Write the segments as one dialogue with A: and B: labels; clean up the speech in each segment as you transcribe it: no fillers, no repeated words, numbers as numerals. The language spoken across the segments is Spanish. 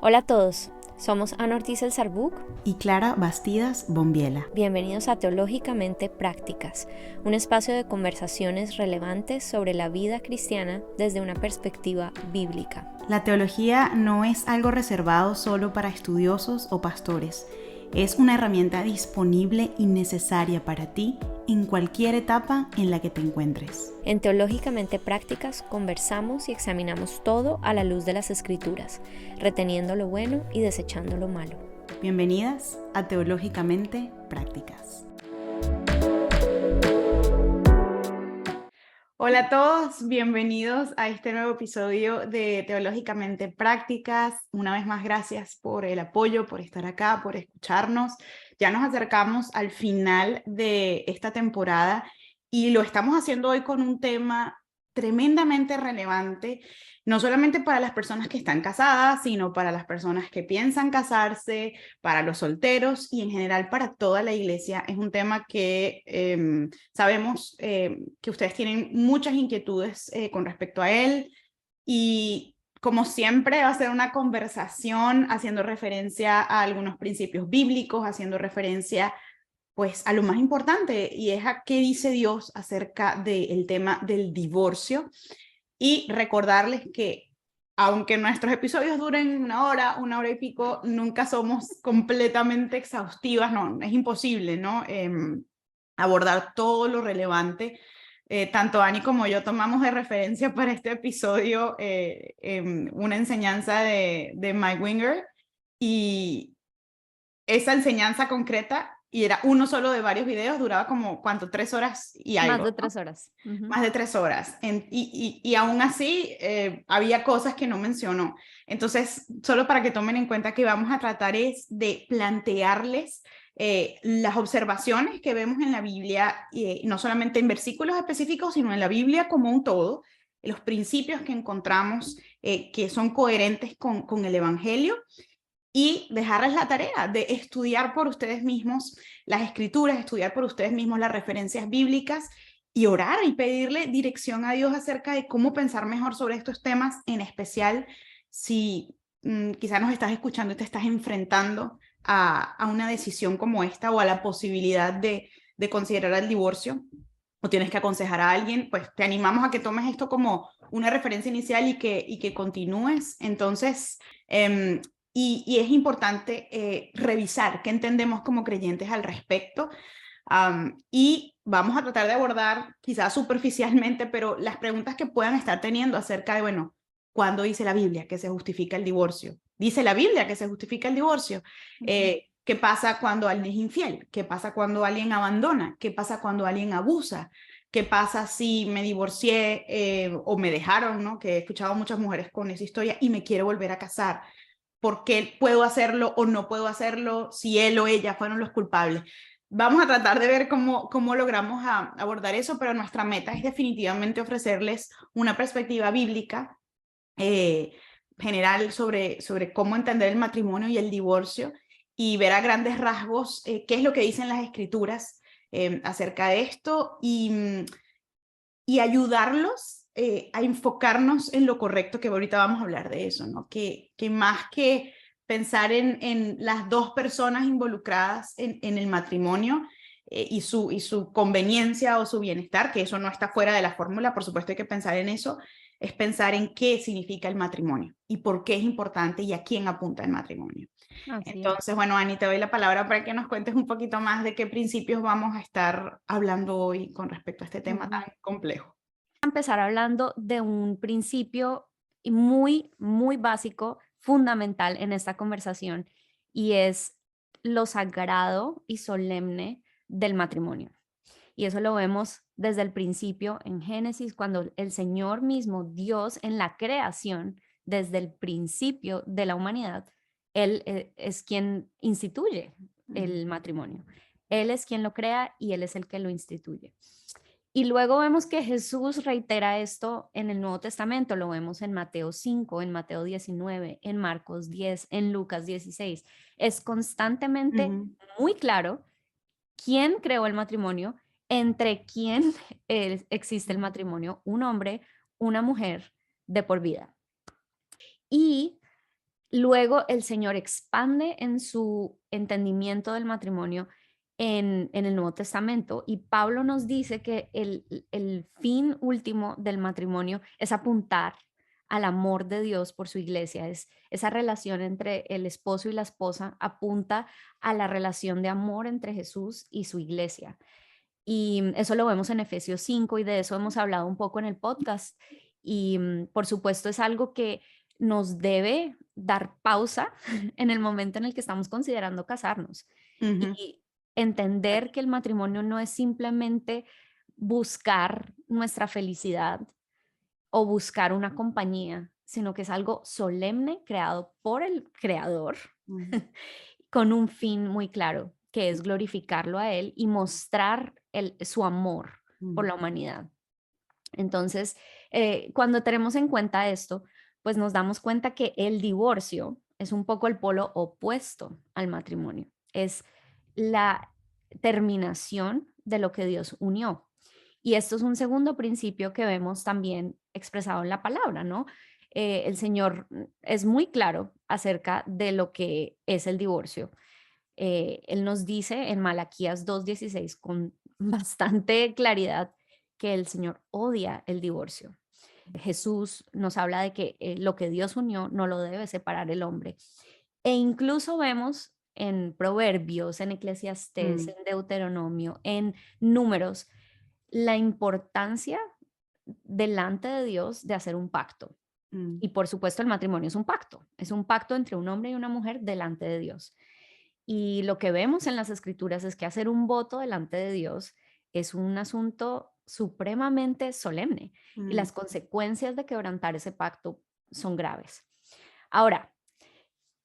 A: Hola a todos, somos Ana Ortiz El Sarbuc
B: y Clara Bastidas Bombiela.
A: Bienvenidos a Teológicamente Prácticas, un espacio de conversaciones relevantes sobre la vida cristiana desde una perspectiva bíblica.
B: La teología no es algo reservado solo para estudiosos o pastores. Es una herramienta disponible y necesaria para ti en cualquier etapa en la que te encuentres.
A: En Teológicamente Prácticas conversamos y examinamos todo a la luz de las Escrituras, reteniendo lo bueno y desechando lo malo.
B: Bienvenidas a Teológicamente Prácticas. Hola a todos, bienvenidos a este nuevo episodio de Teológicamente Prácticas. Una vez más, gracias por el apoyo, por estar acá, por escucharnos. Ya nos acercamos al final de esta temporada y lo estamos haciendo hoy con un tema tremendamente relevante, no solamente para las personas que están casadas, sino para las personas que piensan casarse, para los solteros y en general para toda la iglesia. Es un tema que sabemos que ustedes tienen muchas inquietudes con respecto a él y como siempre va a ser una conversación haciendo referencia a algunos principios bíblicos, haciendo referencia pues a lo más importante y es a qué dice Dios acerca del tema del divorcio y recordarles que aunque nuestros episodios duren una hora y pico, nunca somos completamente exhaustivas, no, es imposible, ¿no? Abordar todo lo relevante. Tanto Ani como yo tomamos de referencia para este episodio una enseñanza de Mike Winger y esa enseñanza concreta, y era uno solo de varios videos, duraba como, ¿cuánto? 3 horas y algo.
A: Más de 3 horas.
B: Más de 3 horas. Y aún así había cosas que no mencionó. Entonces, solo para que tomen en cuenta que vamos a tratar es de plantearles las observaciones que vemos en la Biblia, no solamente en versículos específicos, sino en la Biblia como un todo, los principios que encontramos que son coherentes con el Evangelio, y dejarles la tarea de estudiar por ustedes mismos las escrituras, estudiar por ustedes mismos las referencias bíblicas y orar y pedirle dirección a Dios acerca de cómo pensar mejor sobre estos temas, en especial si quizás nos estás escuchando y te estás enfrentando a una decisión como esta o a la posibilidad de considerar el divorcio o tienes que aconsejar a alguien, pues te animamos a que tomes esto como una referencia inicial y que continúes. Entonces, y es importante revisar qué entendemos como creyentes al respecto. Y vamos a tratar de abordar, quizás superficialmente, pero las preguntas que puedan estar teniendo acerca de, bueno, ¿cuándo dice la Biblia que se justifica el divorcio? ¿Dice la Biblia que se justifica el divorcio? ¿Qué pasa cuando alguien es infiel? ¿Qué pasa cuando alguien abandona? ¿Qué pasa cuando alguien abusa? ¿Qué pasa si me divorcié o me dejaron, ¿no? Que he escuchado a muchas mujeres con esa historia y me quiero volver a casar. ¿Por qué puedo hacerlo o no puedo hacerlo si él o ella fueron los culpables? Vamos a tratar de ver cómo logramos abordar eso, pero nuestra meta es definitivamente ofrecerles una perspectiva bíblica general sobre cómo entender el matrimonio y el divorcio y ver a grandes rasgos qué es lo que dicen las escrituras acerca de esto y ayudarlos a enfocarnos en lo correcto, que ahorita vamos a hablar de eso, ¿no? Que más que pensar en las dos personas involucradas en el matrimonio y su conveniencia o su bienestar, que eso no está fuera de la fórmula, por supuesto hay que pensar en eso, es pensar en qué significa el matrimonio y por qué es importante y a quién apunta el matrimonio. Entonces, bueno, Ani, te doy la palabra para que nos cuentes un poquito más de qué principios vamos a estar hablando hoy con respecto a este tema tan complejo.
A: Empezar hablando de un principio muy, muy básico, fundamental en esta conversación, y es lo sagrado y solemne del matrimonio. Y eso lo vemos desde el principio en Génesis, cuando el Señor mismo, Dios en la creación, desde el principio de la humanidad, Él es quien instituye el matrimonio. Él es quien lo crea y Él es el que lo instituye. Y luego vemos que Jesús reitera esto en el Nuevo Testamento, lo vemos en Mateo 5, en Mateo 19, en Marcos 10, en Lucas 16. Es constantemente muy claro quién creó el matrimonio, entre quién existe el matrimonio, un hombre, una mujer de por vida. Y Luego el Señor expande en su entendimiento del matrimonio en el Nuevo Testamento, y Pablo nos dice que el fin último del matrimonio es apuntar al amor de Dios por su iglesia. Es esa relación entre el esposo y la esposa apunta a la relación de amor entre Jesús y su iglesia. Y eso lo vemos en Efesios 5, y de eso hemos hablado un poco en el podcast. Y por supuesto es algo que nos debe dar pausa en el momento en el que estamos considerando casarnos,
B: Ujú.
A: y entender que el matrimonio no es simplemente buscar nuestra felicidad o buscar una compañía, sino que es algo solemne creado por el creador
B: Mm.
A: con un fin muy claro, que es glorificarlo a él y mostrar su amor por
B: Mm.
A: la humanidad. Entonces, cuando tenemos en cuenta esto, pues nos damos cuenta que el divorcio es un poco el polo opuesto al matrimonio. Es la terminación de lo que Dios unió. Y esto es un segundo principio que vemos también expresado en la palabra, ¿no? El Señor es muy claro acerca de lo que es el divorcio. Él nos dice en Malaquías 2:16 con bastante claridad que el Señor odia el divorcio. Jesús nos habla de que lo que Dios unió no lo debe separar el hombre. E incluso vemos en Proverbios, en Eclesiastés,
B: Mm.
A: en Deuteronomio, en Números, la importancia delante de Dios de hacer un pacto.
B: Mm.
A: Y por supuesto el matrimonio es un pacto entre un hombre y una mujer delante de Dios. Y lo que vemos en las escrituras es que hacer un voto delante de Dios es un asunto supremamente solemne, y
B: Mm.
A: las consecuencias de quebrantar ese pacto son graves. Ahora,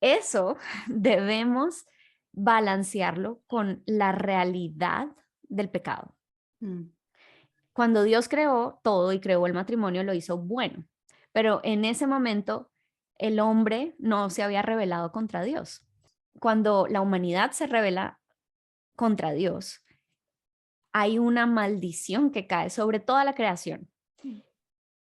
A: eso debemos balancearlo con la realidad del pecado.
B: Mm.
A: Cuando Dios creó todo y creó el matrimonio, lo hizo bueno, pero en ese momento el hombre no se había rebelado contra Dios. Cuando la humanidad se rebela contra Dios, hay una maldición que cae sobre toda la creación.
B: Mm.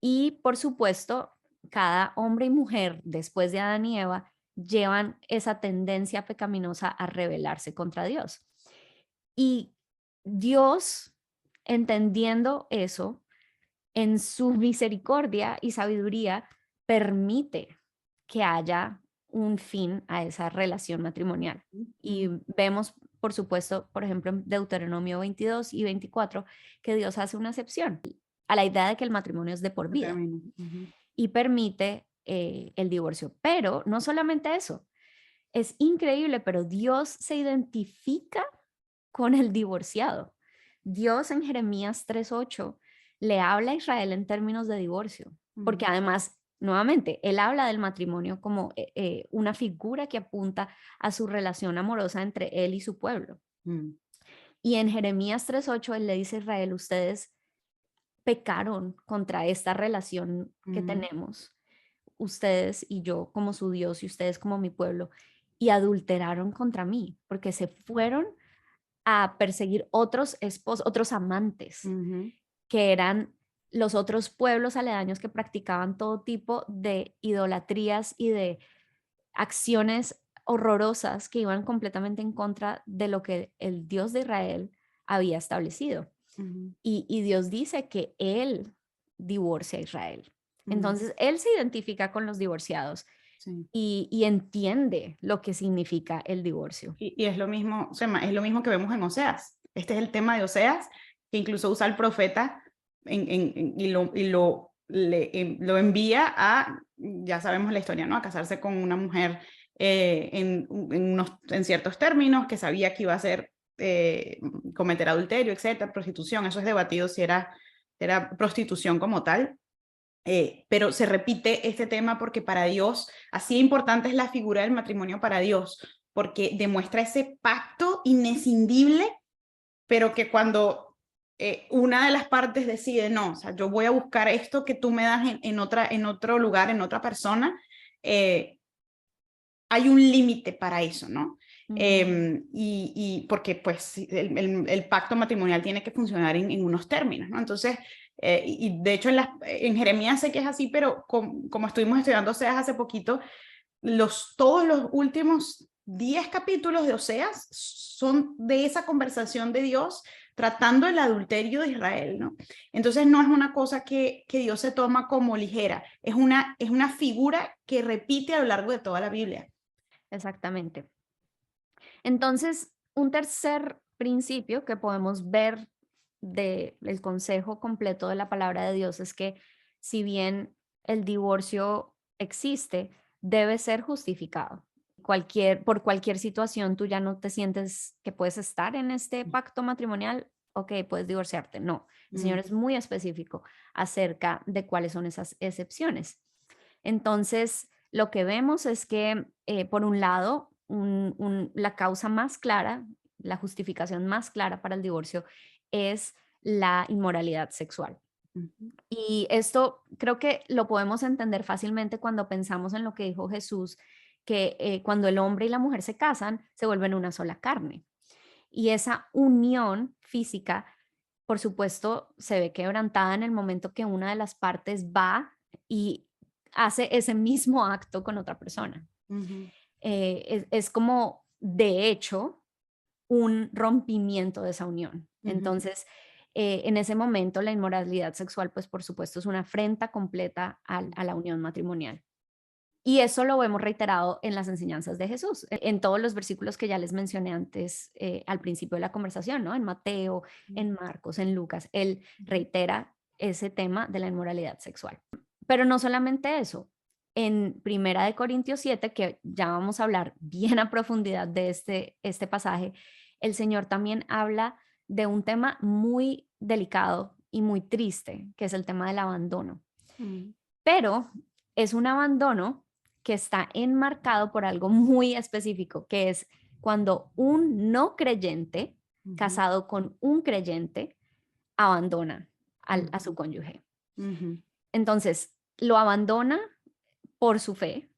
A: Y por supuesto, cada hombre y mujer después de Adán y Eva llevan esa tendencia pecaminosa a rebelarse contra Dios. Y Dios, entendiendo eso, en su misericordia y sabiduría, permite que haya un fin a esa relación matrimonial. Y
B: Mm.
A: vemos, por supuesto, por ejemplo, en Deuteronomio 22 y 24, que Dios hace una excepción a la idea de que el matrimonio es de por
B: Lo
A: vida
B: termino. Ujú.
A: y permite el divorcio. Pero no solamente eso, es increíble, pero Dios se identifica con el divorciado. Dios en Jeremías 3:8 le habla a Israel en términos de divorcio,
B: Mm.
A: porque además, nuevamente, él habla del matrimonio como una figura que apunta a su relación amorosa entre él y su pueblo.
B: Mm.
A: Y en Jeremías 3:8 él le dice a Israel: ustedes pecaron contra esta relación que
B: Mm.
A: tenemos, ustedes y yo como su Dios y ustedes como mi pueblo, y adulteraron contra mí, porque se fueron a perseguir otros esposos, otros amantes,
B: Ujú.
A: que eran los otros pueblos aledaños que practicaban todo tipo de idolatrías y de acciones horrorosas que iban completamente en contra de lo que el Dios de Israel había establecido.
B: Ujú.
A: Y Dios dice que Él divorcia a Israel.
B: Mm.
A: Entonces, Él se identifica con los divorciados
B: Sí.
A: y entiende lo que significa el divorcio.
B: Y es lo mismo, Sema, es lo mismo que vemos en Oseas. Este es el tema de Oseas, que incluso usa el profeta lo envía a, ya sabemos la historia, ¿no? A casarse con una mujer en ciertos términos, que sabía que iba a ser cometer adulterio, etcétera, prostitución. Eso es debatido si era prostitución como tal. Pero se repite este tema porque para Dios, así importante es la figura del matrimonio para Dios, porque demuestra ese pacto inescindible, pero que cuando una de las partes decide, no, o sea, yo voy a buscar esto que tú me das en otro lugar, en otra persona, hay un límite para eso, ¿no? Y porque pues el pacto matrimonial tiene que funcionar en unos términos, ¿no? Entonces, y de hecho en Jeremías sé que es así, pero como estuvimos estudiando Oseas hace poquito, todos los últimos 10 capítulos de Oseas son de esa conversación de Dios tratando el adulterio de Israel, ¿no? Entonces no es una cosa que Dios se toma como ligera, es una figura que repite a lo largo de toda la Biblia.
A: Exactamente. Entonces, un tercer principio que podemos ver del consejo completo de la palabra de Dios es que si bien el divorcio existe, debe ser justificado. Por cualquier situación, tú ya no te sientes que puedes estar en este pacto matrimonial, ok, puedes divorciarte. No, el Señor es muy específico acerca de cuáles son esas excepciones. Entonces, lo que vemos es que, por un lado, la causa más clara, la justificación más clara para el divorcio es la inmoralidad sexual. Y esto creo que lo podemos entender fácilmente cuando pensamos en lo que dijo Jesús, que cuando el hombre y la mujer se casan, se vuelven una sola carne. Y esa unión física, por supuesto, se ve quebrantada en el momento que una de las partes va y hace ese mismo acto con otra persona. Es como, de hecho, un rompimiento de esa unión. Entonces, en ese momento, la inmoralidad sexual, pues por supuesto, es una afrenta completa a la unión matrimonial. Y eso lo vemos reiterado en las enseñanzas de Jesús, en todos los versículos que ya les mencioné antes, al principio de la conversación, ¿no? En Mateo, en Marcos, en Lucas, él reitera ese tema de la inmoralidad sexual. Pero no solamente eso, en Primera de Corintios 7, que ya vamos a hablar bien a profundidad de este pasaje, el Señor también habla de un tema muy delicado y muy triste, que es el tema del abandono. Pero es un abandono que está enmarcado por algo muy específico, que es cuando un no creyente casado con un creyente abandona a su cónyuge. Entonces, lo abandona por su fe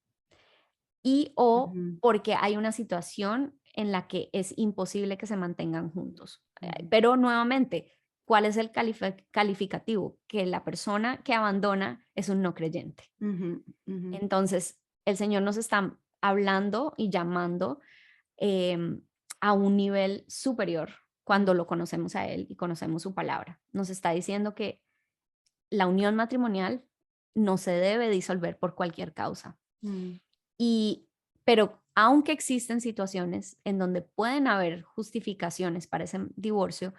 A: y o porque hay una situación en la que es imposible que se mantengan juntos. Pero nuevamente, ¿cuál es el calificativo? Que la persona que abandona es un no creyente. Entonces, el Señor nos está hablando y llamando a un nivel superior cuando lo conocemos a Él y conocemos su palabra. Nos está diciendo que la unión matrimonial no se debe disolver por cualquier causa. Pero aunque existen situaciones en donde pueden haber justificaciones para ese divorcio,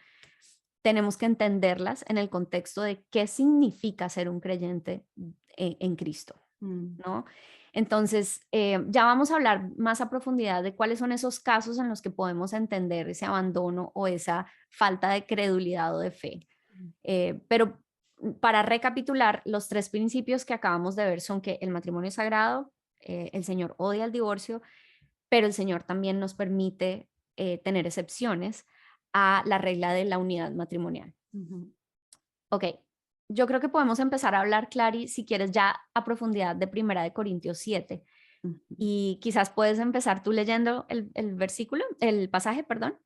A: tenemos que entenderlas en el contexto de qué significa ser un creyente en Cristo, ¿no? Entonces, ya vamos a hablar más a profundidad de cuáles son esos casos en los que podemos entender ese abandono o esa falta de credulidad o de fe. Pero para recapitular, los tres principios que acabamos de ver son que el matrimonio es sagrado, el Señor odia el divorcio, pero el Señor también nos permite tener excepciones a la regla de la unidad matrimonial. Ok, yo creo que podemos empezar a hablar, Clary, si quieres ya a profundidad de Primera de Corintios 7. Y quizás puedes empezar tú leyendo el versículo, el pasaje, perdón.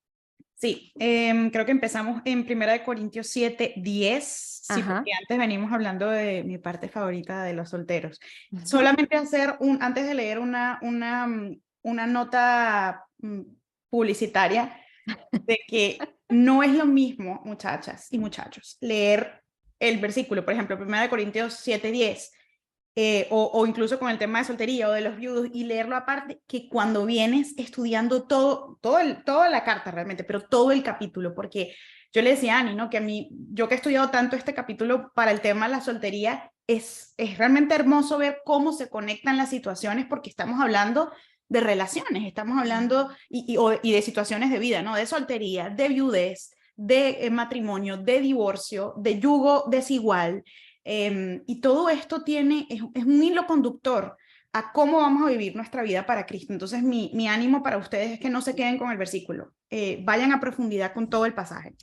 B: Sí, creo que empezamos en Primera de Corintios 7, 10, sí, porque antes venimos hablando de mi parte favorita de los solteros. Solamente antes de leer una nota publicitaria de que no es lo mismo, muchachas y muchachos, leer el versículo, por ejemplo, Primera de Corintios 7, 10, o incluso con el tema de soltería o de los viudos, y leerlo aparte, que cuando vienes estudiando toda la carta realmente, pero todo el capítulo, porque yo le decía a Ani, ¿no? Que a mí, yo que he estudiado tanto este capítulo para el tema de la soltería, es realmente hermoso ver cómo se conectan las situaciones, porque estamos hablando de relaciones, estamos hablando y de situaciones de vida, ¿no? De soltería, de viudez, de matrimonio, de divorcio, de yugo desigual. Y todo esto es un hilo conductor a cómo vamos a vivir nuestra vida para Cristo. Entonces, mi ánimo para ustedes es que no se queden con el versículo, vayan a profundidad con todo el pasaje.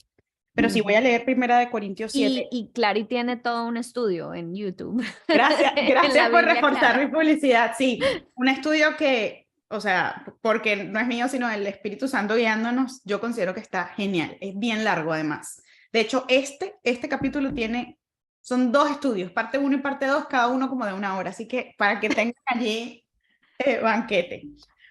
B: Pero sí, voy a leer Primera de Corintios 7.
A: Y Clary tiene todo un estudio en YouTube.
B: Gracias por reforzar
A: Clara.
B: mi publicidad. Sí, un estudio que, o sea, porque no es mío, sino del Espíritu Santo guiándonos, yo considero que está genial. Es bien largo, además. De hecho, este capítulo son 2 estudios, parte 1 y parte 2, cada uno como de 1 hora. Así que para que tengan allí Banquete.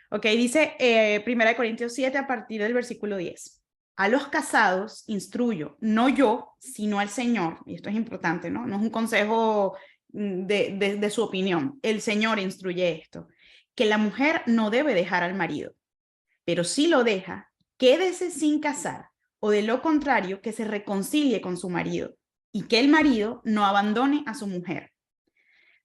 B: Ok, dice 1 Corintios 7 a partir del versículo 10. A los casados instruyo, no yo, sino al Señor, y esto es importante, ¿no? No es un consejo de su opinión, el Señor instruye esto, que la mujer no debe dejar al marido, pero si lo deja, quédese sin casar, o de lo contrario, que se reconcilie con su marido, y que el marido no abandone a su mujer.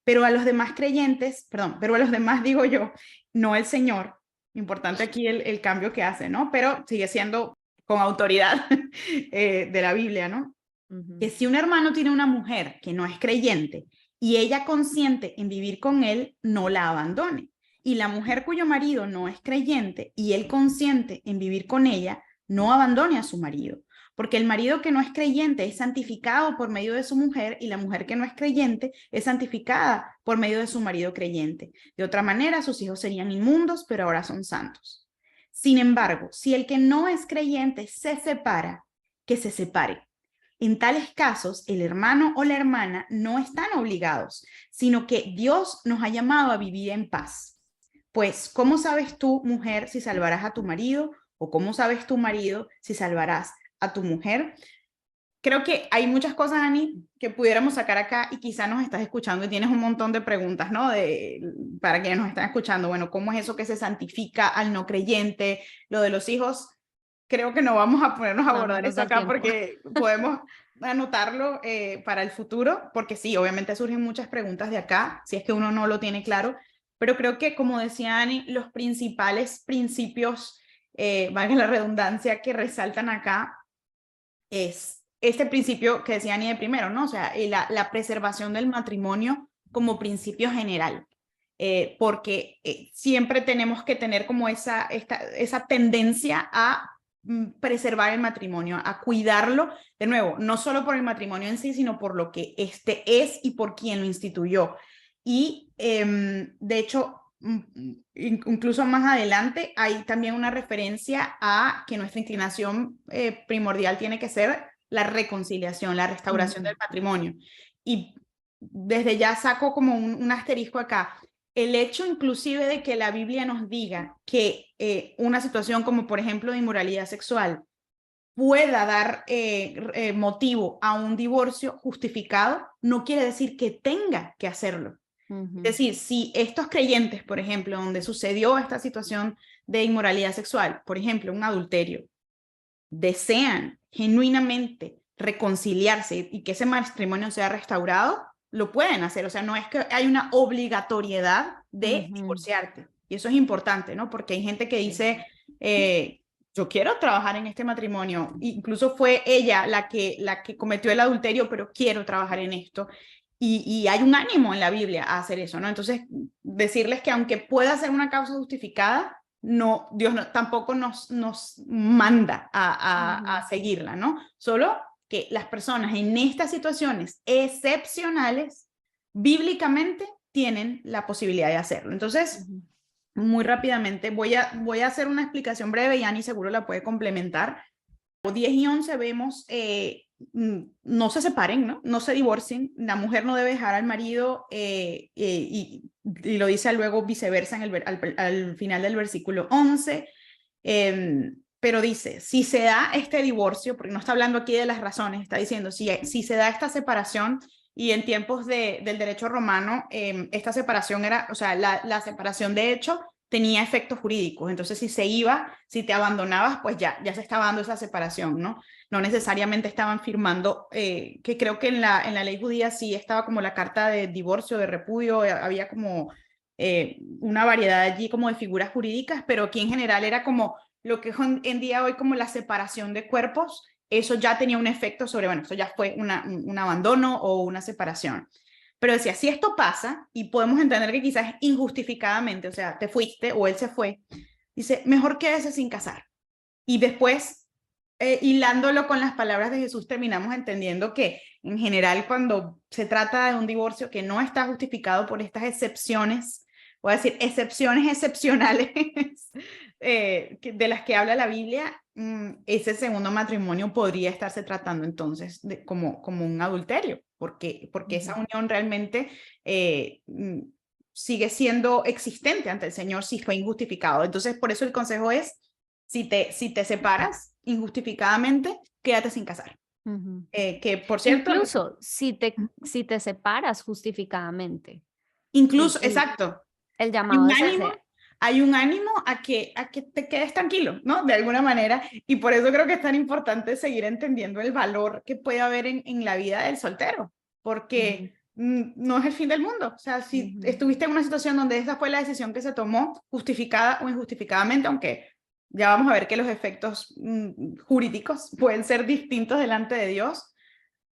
B: Pero a los demás creyentes, perdón, pero a los demás digo yo, no el Señor. Importante aquí el cambio que hace, ¿no? Pero sigue siendo con autoridad de la Biblia, ¿no? Que si un hermano tiene una mujer que no es creyente y ella consiente en vivir con él, no la abandone. Y la mujer cuyo marido no es creyente y él consiente en vivir con ella, no abandone a su marido. Porque el marido que no es creyente es santificado por medio de su mujer y la mujer que no es creyente es santificada por medio de su marido creyente. De otra manera, sus hijos serían inmundos, pero ahora son santos. Sin embargo, si el que no es creyente se separa, que se separe. En tales casos, el hermano o la hermana no están obligados, sino que Dios nos ha llamado a vivir en paz. Pues, ¿cómo sabes tú, mujer, si salvarás a tu marido? ¿O cómo sabes tu marido si salvarás a tu mujer? Creo que hay muchas cosas, Ani, que pudiéramos sacar acá y quizá nos estás escuchando y tienes un montón de preguntas, ¿no? Para quienes nos están escuchando, bueno, ¿cómo es eso que se santifica al no creyente? Lo de los hijos, creo que no vamos a ponernos a abordar eso acá porque podemos anotarlo para el futuro, porque sí, obviamente surgen muchas preguntas de acá, si es que uno no lo tiene claro, pero creo que, como decía Ani, los principales principios, valga la redundancia, que resaltan acá es este principio que decía Ani de primero, ¿no? O sea, la preservación del matrimonio como principio general. Porque siempre tenemos que tener como esa tendencia a preservar el matrimonio, a cuidarlo, de nuevo, no solo por el matrimonio en sí, sino por lo que este es y por quien lo instituyó. Y de hecho, incluso más adelante hay también una referencia a que nuestra inclinación primordial tiene que ser la reconciliación, la restauración del matrimonio. Y desde ya saco como un asterisco acá. El hecho inclusive de que la Biblia nos diga que una situación como por ejemplo de inmoralidad sexual pueda dar motivo a un divorcio justificado, no quiere decir que tenga que hacerlo. Es decir, si estos creyentes, por ejemplo, donde sucedió esta situación de inmoralidad sexual, por ejemplo, un adulterio, desean genuinamente reconciliarse y que ese matrimonio sea restaurado, lo pueden hacer. O sea, no es que hay una obligatoriedad de divorciarte. Y eso es importante, ¿no? Porque hay gente que dice, yo quiero trabajar en este matrimonio. Incluso fue ella la que cometió el adulterio, pero quiero trabajar en esto. Y hay un ánimo en la Biblia a hacer eso, ¿no? Entonces, decirles que aunque pueda ser una causa justificada, no, Dios tampoco nos manda a seguirla, ¿no? Solo que las personas en estas situaciones excepcionales, bíblicamente, tienen la posibilidad de hacerlo. Entonces, muy rápidamente, voy a hacer una explicación breve y Ani seguro la puede complementar. 10 y 11 vemos, no se separen, ¿no? No se divorcien, la mujer no debe dejar al marido y lo dice luego viceversa al final del versículo 11, pero dice, si se da este divorcio, porque no está hablando aquí de las razones, está diciendo, si se da esta separación, y en tiempos del derecho romano, esta separación era, o sea, la separación de hecho tenía efectos jurídicos. Entonces, si te abandonabas, pues ya se estaba dando esa separación, ¿no? No necesariamente estaban firmando, que creo que en la ley judía sí estaba como la carta de divorcio, de repudio, había como una variedad allí como de figuras jurídicas, pero aquí en general era como lo que en día hoy como la separación de cuerpos, eso ya tenía un efecto sobre, bueno, eso ya fue un abandono o una separación. Pero decía, si esto pasa, y podemos entender que quizás injustificadamente, o sea, te fuiste o él se fue, dice, mejor quédese sin casar. Y después, hilándolo con las palabras de Jesús, terminamos entendiendo que en general cuando se trata de un divorcio que no está justificado por estas excepciones, voy a decir excepciones excepcionales de las que habla la Biblia, ese segundo matrimonio podría estarse tratando entonces como un adulterio, porque esa unión realmente sigue siendo existente ante el Señor si fue injustificado. Entonces, por eso el consejo es, si te separas injustificadamente, quédate sin casar. Que, por cierto,
A: Incluso si te separas justificadamente.
B: incluso, exacto,
A: El
B: hay
A: llamado
B: un
A: es
B: ánimo,
A: ese.
B: hay un ánimo a que te quedes tranquilo, ¿no? De alguna manera, y por eso creo que es tan importante seguir entendiendo el valor que puede haber en la vida del soltero, porque no es el fin del mundo. O sea, si estuviste en una situación donde esa fue la decisión que se tomó, justificada o injustificadamente, aunque ya vamos a ver que los efectos jurídicos pueden ser distintos delante de Dios,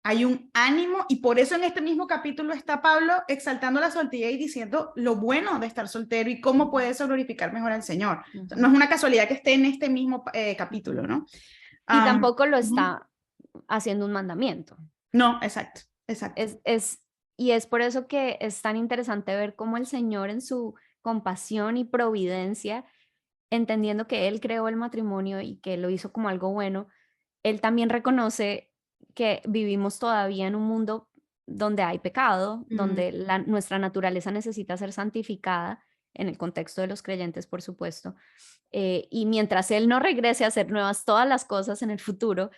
B: hay un ánimo, y por eso en este mismo capítulo está Pablo exaltando la soltería y diciendo lo bueno de estar soltero y cómo puede eso glorificar mejor al Señor. No es una casualidad que esté en este mismo capítulo, ¿no?
A: Y tampoco lo está haciendo un mandamiento.
B: No, exacto, exacto.
A: Y es por eso que es tan interesante ver cómo el Señor en su compasión y providencia, entendiendo que Él creó el matrimonio y que lo hizo como algo bueno, Él también reconoce que vivimos todavía en un mundo donde hay pecado, donde nuestra naturaleza necesita ser santificada, en el contexto de los creyentes, por supuesto. Y mientras Él no regrese a hacer nuevas todas las cosas en el futuro,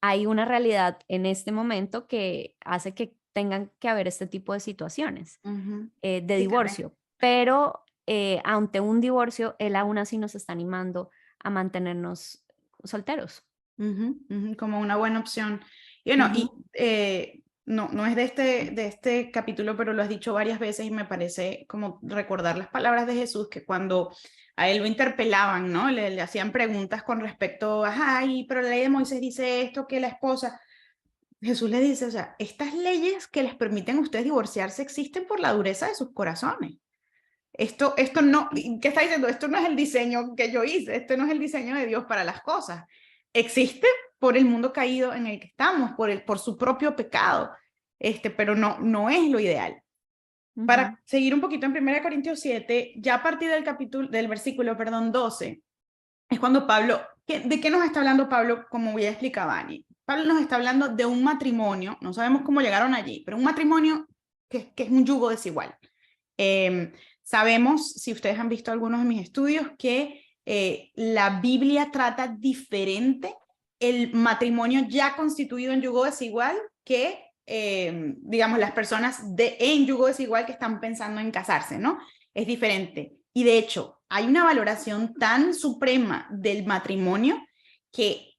A: hay una realidad en este momento que hace que tengan que haber este tipo de situaciones de divorcio. Pero ante un divorcio, Él aún así nos está animando a mantenernos solteros.
B: Como una buena opción. Y bueno, no es de este capítulo, pero lo has dicho varias veces y me parece como recordar las palabras de Jesús, que cuando a él lo interpelaban, ¿no? Le hacían preguntas con respecto a, ay, pero la ley de Moisés dice esto, que la esposa. Jesús le dice, o sea, estas leyes que les permiten a ustedes divorciarse existen por la dureza de sus corazones. Esto no, ¿qué está diciendo? Esto no es el diseño que yo hice, esto no es el diseño de Dios para las cosas. Existe por el mundo caído en el que estamos, por su propio pecado, pero no es lo ideal. Para seguir un poquito en 1 Corintios 7, ya a partir del versículo 12, es cuando Pablo, ¿de qué nos está hablando Pablo? Como ya explicaba Ani, Pablo nos está hablando de un matrimonio, no sabemos cómo llegaron allí, pero un matrimonio que es un yugo desigual. Sabemos, si ustedes han visto algunos de mis estudios, que la Biblia trata diferente el matrimonio ya constituido en yugo desigual que, digamos, las personas en yugo desigual que están pensando en casarse, ¿no? Es diferente. Y de hecho, hay una valoración tan suprema del matrimonio que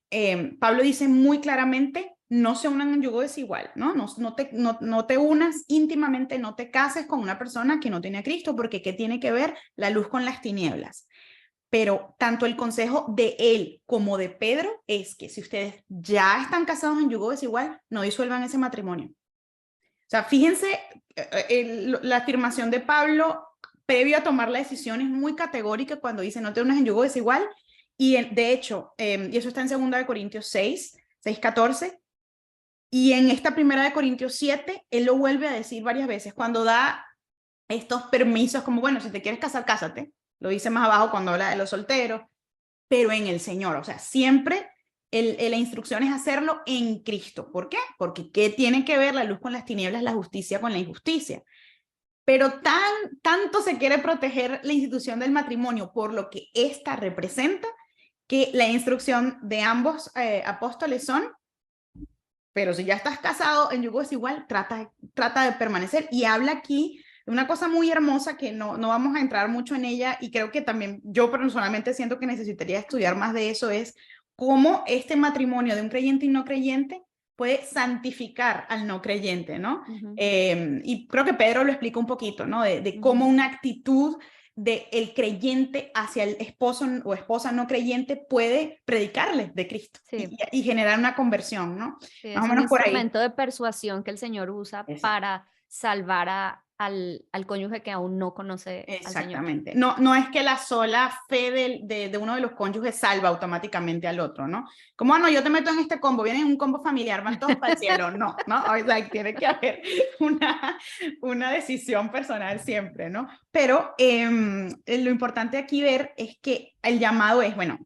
B: Pablo dice muy claramente, no se unan en yugo desigual, ¿no? No te unas íntimamente, no te cases con una persona que no tiene a Cristo, porque ¿qué tiene que ver la luz con las tinieblas? Pero tanto el consejo de él como de Pedro es que si ustedes ya están casados en yugo desigual, no disuelvan ese matrimonio. O sea, fíjense, la afirmación de Pablo previo a tomar la decisión es muy categórica cuando dice no te unas en yugo desigual, y de hecho, y eso está en 2 Corintios 6:14, y en esta 1 Corintios 7, él lo vuelve a decir varias veces, cuando da estos permisos como, bueno, si te quieres casar, cásate. Lo dice más abajo cuando habla de los solteros, pero en el Señor. O sea, siempre la instrucción es hacerlo en Cristo. ¿Por qué? Porque ¿qué tiene que ver la luz con las tinieblas, la justicia con la injusticia? Pero tanto se quiere proteger la institución del matrimonio por lo que ésta representa, que la instrucción de ambos apóstoles son, pero si ya estás casado en yugo desigual, trata de permanecer. Y habla aquí de una cosa muy hermosa que no vamos a entrar mucho en ella, y creo que también yo personalmente siento que necesitaría estudiar más de eso, es cómo este matrimonio de un creyente y no creyente puede santificar al no creyente, ¿no? Y creo que Pedro lo explica un poquito, ¿no? De cómo una actitud del creyente hacia el esposo o esposa no creyente puede predicarle de Cristo,
A: sí.
B: y generar una conversión, ¿no?
A: Sí,
B: Más
A: es
B: o
A: un
B: menos por ahí.
A: instrumento de persuasión que el Señor usa para salvar al cónyuge que aún no conoce al Señor.
B: Exactamente. No es que la sola fe de uno de los cónyuges salva automáticamente al otro, ¿no? Como, no, yo te meto en este combo, vienen en un combo familiar, van todos para el cielo. No, o sea, tiene que haber una decisión personal siempre, ¿no? Pero lo importante aquí ver es que el llamado es, bueno,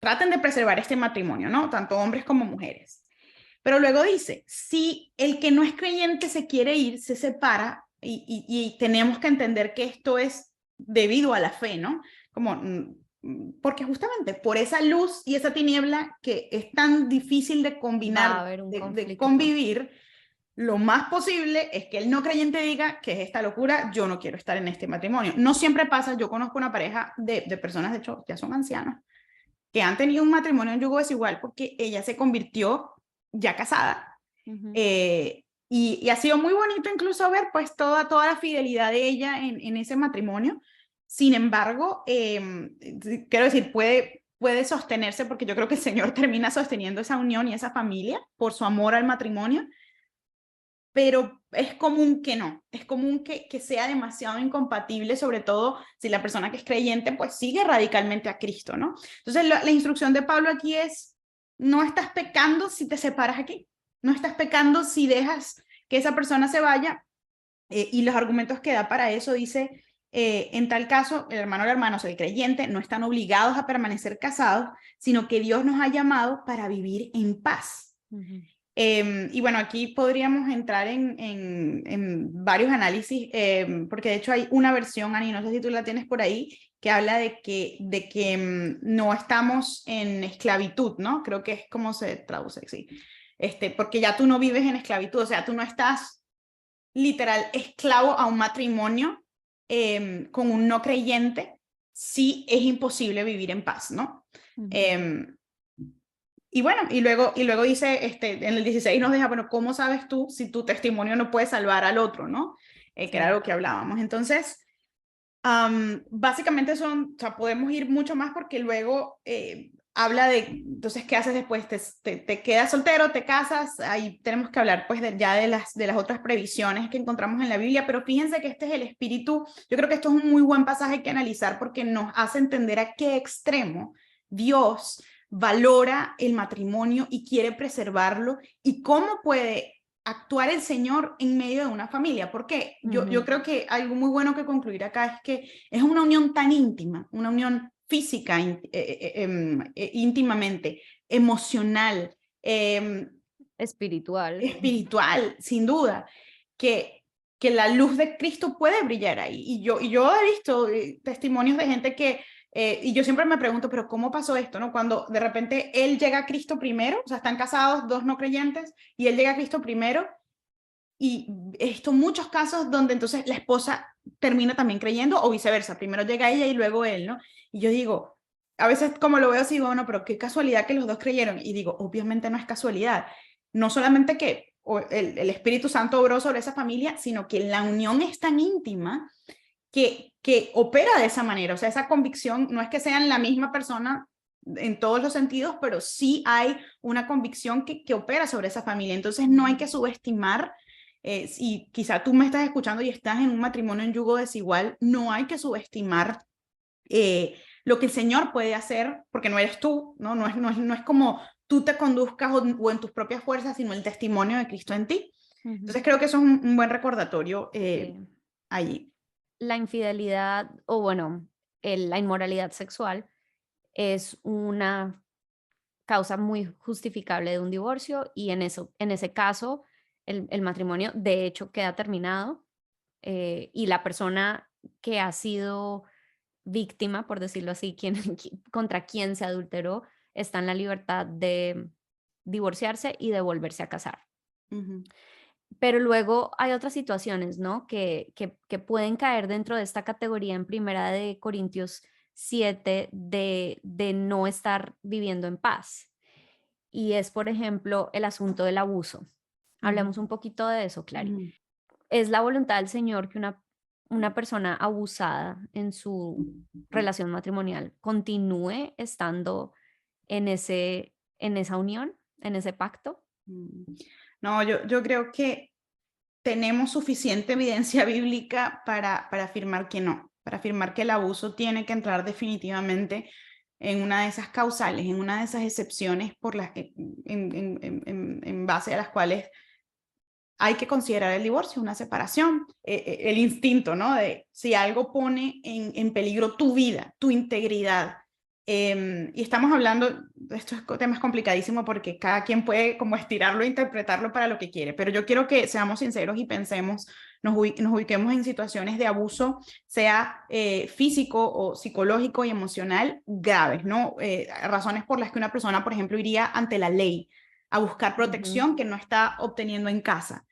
B: traten de preservar este matrimonio, ¿no? Tanto hombres como mujeres. Pero luego dice, si el que no es creyente se quiere ir, se separa, y tenemos que entender que esto es debido a la fe, ¿no? Como, porque justamente por esa luz y esa tiniebla que es tan difícil de
A: Va a
B: combinar,
A: haber un
B: de
A: conflicto.
B: convivir, lo más posible es que el no creyente diga que es esta locura, yo no quiero estar en este matrimonio. No siempre pasa, yo conozco una pareja de personas, de hecho, ya son ancianas, que han tenido un matrimonio en yugo desigual porque ella se convirtió ya casada. Y ha sido muy bonito incluso ver pues toda la fidelidad de ella en ese matrimonio. Sin embargo, quiero decir, puede sostenerse porque yo creo que el Señor termina sosteniendo esa unión y esa familia por su amor al matrimonio, pero es común que no, es común que sea demasiado incompatible, sobre todo si la persona que es creyente pues sigue radicalmente a Cristo, ¿no? Entonces la instrucción de Pablo aquí es, no estás pecando si te separas aquí, no estás pecando si dejas que esa persona se vaya, y los argumentos que da para eso dice, en tal caso, el hermano o la hermana, o sea, el creyente, no están obligados a permanecer casados, sino que Dios nos ha llamado para vivir en paz. Y bueno, aquí podríamos entrar en varios análisis, porque de hecho hay una versión, Ani, no sé si tú la tienes por ahí, que habla de que no estamos en esclavitud, ¿no? Creo que es como se traduce, sí. Porque ya tú no vives en esclavitud, o sea, tú no estás literal esclavo a un matrimonio con un no creyente, sí es imposible vivir en paz, ¿no? Y bueno, y luego dice, en el 16 nos deja, bueno, ¿cómo sabes tú si tu testimonio no puede salvar al otro, ¿no? Que era lo que hablábamos. Entonces, básicamente o sea, podemos ir mucho más porque luego habla de, entonces, ¿qué haces después? ¿Te quedas soltero, te casas? Ahí tenemos que hablar pues ya de las otras previsiones que encontramos en la Biblia, pero fíjense que este es el espíritu, yo creo que esto es un muy buen pasaje que analizar porque nos hace entender a qué extremo Dios valora el matrimonio y quiere preservarlo y cómo puede actuar el Señor en medio de una familia. Porque yo creo que algo muy bueno que concluir acá es que es una unión tan íntima, una unión física, íntimamente, emocional,
A: Espiritual.
B: espiritual, sin duda, que la luz de Cristo puede brillar ahí. Y yo he visto testimonios de gente que, y yo siempre me pregunto, pero ¿cómo pasó esto? ¿No? Cuando de repente él llega a Cristo primero, o sea, están casados dos no creyentes, y él llega a Cristo primero, y esto muchos casos donde entonces la esposa termina también creyendo, o viceversa, primero llega ella y luego él, ¿no? Y yo digo, a veces como lo veo así, bueno, pero qué casualidad que los dos creyeron, y digo, obviamente no es casualidad, no solamente que el Espíritu Santo obró sobre esa familia, sino que la unión es tan íntima que opera de esa manera, o sea, esa convicción no es que sean la misma persona en todos los sentidos, pero sí hay una convicción que opera sobre esa familia, entonces no hay que subestimar. Si quizá tú me estás escuchando y estás en un matrimonio en yugo desigual, no hay que subestimar lo que el Señor puede hacer, porque no eres tú, ¿no? No es como tú te conduzcas o en tus propias fuerzas, sino el testimonio de Cristo en ti. Entonces creo que eso es un buen recordatorio
A: Sí.
B: allí.
A: La infidelidad, o bueno, la inmoralidad sexual es una causa muy justificable de un divorcio y en ese caso el matrimonio de hecho queda terminado, y la persona que ha sido víctima, por decirlo así, contra quien se adulteró, está en la libertad de divorciarse y de volverse a casar. Pero luego hay otras situaciones, ¿no? Que pueden caer dentro de esta categoría en Primera de Corintios 7 de no estar viviendo en paz. Y es, por ejemplo, el asunto del abuso. Hablemos un poquito de eso, Clary. Es la voluntad del Señor que una persona abusada en su relación matrimonial continúe estando en esa unión, en ese pacto.
B: No, yo creo que tenemos suficiente evidencia bíblica para afirmar que no, para afirmar que el abuso tiene que entrar definitivamente en una de esas causales, en una de esas excepciones por las que, en base a las cuales hay que considerar el divorcio, una separación, el instinto, ¿no? De si algo pone en peligro tu vida, tu integridad, Y estamos hablando, esto es tema es complicadísimo porque cada quien puede como estirarlo e interpretarlo para lo que quiere, pero yo quiero que seamos sinceros y pensemos, nos ubiquemos en situaciones de abuso, sea físico o psicológico y emocional graves, ¿no? Razones por las que una persona, por ejemplo, iría ante la ley a buscar protección que no está obteniendo en casa.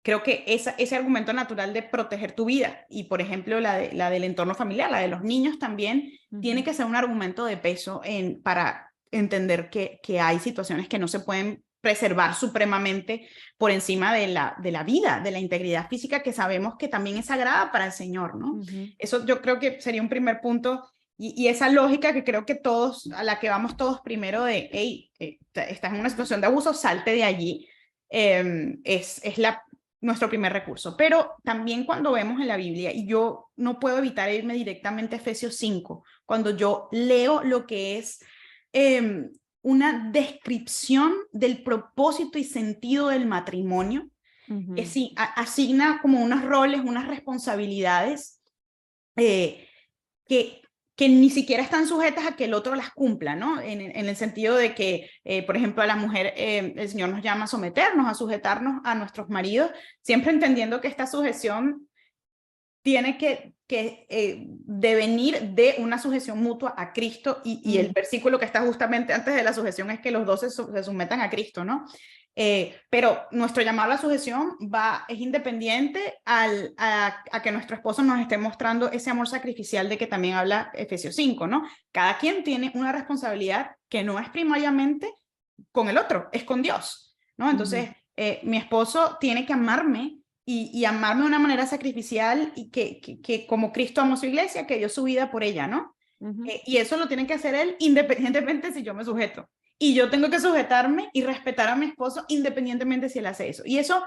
B: Creo que ese argumento natural de proteger tu vida y, por ejemplo, la del entorno familiar, la de los niños también, tiene que ser un argumento de peso para entender que hay situaciones que no se pueden preservar supremamente por encima de la vida, de la integridad física, que sabemos que también es sagrada para el Señor, ¿no? Eso yo creo que sería un primer punto. Y esa lógica que creo que todos, a la que vamos todos primero de, hey, estás en una situación de abuso, salte de allí, es nuestro primer recurso. Pero también cuando vemos en la Biblia, y yo no puedo evitar irme directamente a Efesios 5, cuando yo leo lo que es una descripción del propósito y sentido del matrimonio, sí, asigna como unos roles, unas responsabilidades que ni siquiera están sujetas a que el otro las cumpla, ¿no? En el sentido de que, por ejemplo, a la mujer, el Señor nos llama a someternos, a sujetarnos a nuestros maridos, siempre entendiendo que esta sujeción tiene que devenir de una sujeción mutua a Cristo, y el versículo que está justamente antes de la sujeción es que los dos se sometan a Cristo, ¿no? Pero nuestro llamado a la sujeción es independiente a que nuestro esposo nos esté mostrando ese amor sacrificial de que también habla Efesios 5, ¿no? Cada quien tiene una responsabilidad que no es primariamente con el otro, es con Dios, ¿no? Entonces, mi esposo tiene que amarme y amarme de una manera sacrificial y que como Cristo amó su iglesia, que dio su vida por ella, ¿no? Y eso lo tiene que hacer él independientemente si yo me sujeto. Y yo tengo que sujetarme y respetar a mi esposo independientemente si él hace eso. Y eso,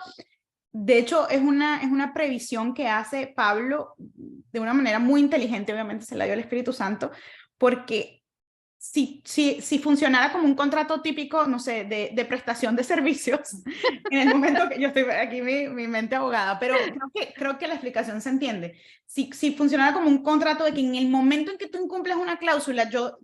B: de hecho, es una previsión que hace Pablo de una manera muy inteligente, obviamente se la dio el Espíritu Santo, porque si funcionara como un contrato típico, no sé, de prestación de servicios, en el momento que yo estoy aquí, mi mente abogada, pero creo que la explicación se entiende. Si funcionara como un contrato de que en el momento en que tú incumples una cláusula, yo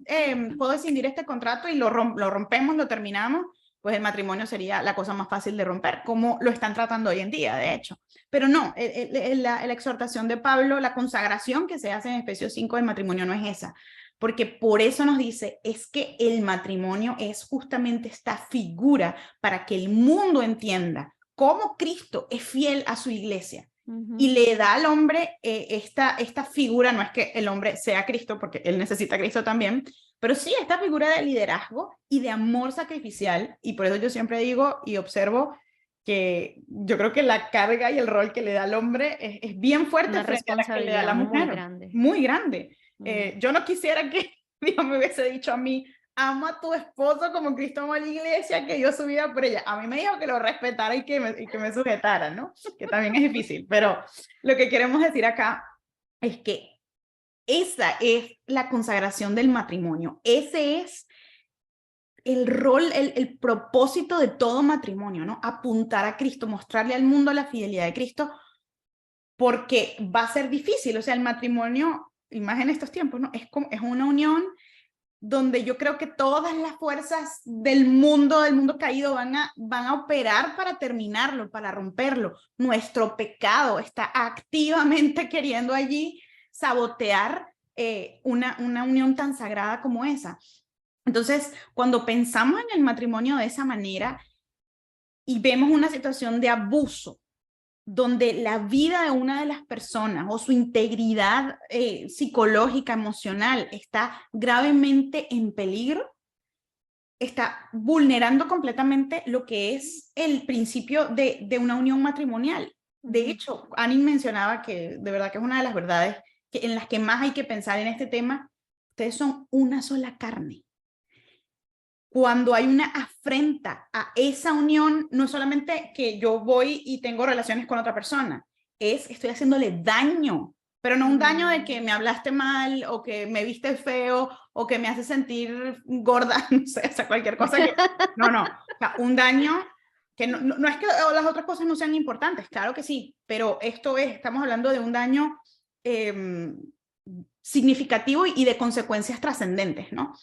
B: puedo escindir este contrato y lo rompemos, lo terminamos, pues el matrimonio sería la cosa más fácil de romper, como lo están tratando hoy en día, de hecho. Pero no, la exhortación de Pablo, la consagración que se hace en Efesios 5 del matrimonio no es esa, porque por eso nos dice, es que el matrimonio es justamente esta figura para que el mundo entienda cómo Cristo es fiel a su iglesia. Y le da al hombre esta figura, no es que el hombre sea Cristo, porque él necesita a Cristo también, pero sí esta figura de liderazgo y de amor sacrificial. Y por eso yo siempre digo y observo que yo creo que la carga y el rol que le da al hombre es bien fuerte frente a la que le da a la mujer.
A: Muy grande.
B: Muy grande. Yo no quisiera que Dios me hubiese dicho a mí, ama a tu esposo como Cristo amó a la iglesia, que dio su vida por ella. A mí me dijo que lo respetara y que me sujetara, ¿no? Que también es difícil, pero lo que queremos decir acá es que esa es la consagración del matrimonio. Ese es el rol, el propósito de todo matrimonio, ¿no? Apuntar a Cristo, mostrarle al mundo la fidelidad de Cristo, porque va a ser difícil. O sea, el matrimonio, y más en estos tiempos, ¿no? Es una unión donde yo creo que todas las fuerzas del mundo caído van a operar para terminarlo, para romperlo. Nuestro pecado está activamente queriendo allí sabotear una unión tan sagrada como esa. Entonces, cuando pensamos en el matrimonio de esa manera y vemos una situación de abuso, donde la vida de una de las personas o su integridad psicológica, emocional, está gravemente en peligro, está vulnerando completamente lo que es el principio de una unión matrimonial. De hecho, Annie mencionaba que de verdad que es una de las verdades en las que más hay que pensar en este tema. Ustedes son una sola carne. Cuando hay una afrenta a esa unión, no es solamente que yo voy y tengo relaciones con otra persona, estoy haciéndole daño, pero no un daño de que me hablaste mal o que me viste feo o que me hace sentir gorda, no sé, o sea, cualquier cosa que... No, o sea, un daño que no es que las otras cosas no sean importantes, claro que sí, pero estamos hablando de un daño significativo y de consecuencias trascendentes, ¿no?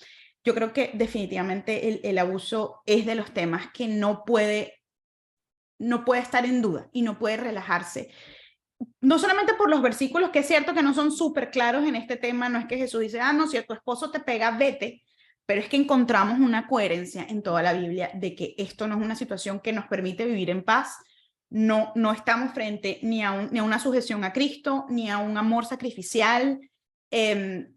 B: Yo creo que definitivamente el abuso es de los temas que no puede estar en duda y no puede relajarse. No solamente por los versículos, que es cierto que no son súper claros en este tema, no es que Jesús dice, no, si tu esposo te pega, vete, pero es que encontramos una coherencia en toda la Biblia de que esto no es una situación que nos permite vivir en paz, no estamos frente ni a una sujeción a Cristo, ni a un amor sacrificial,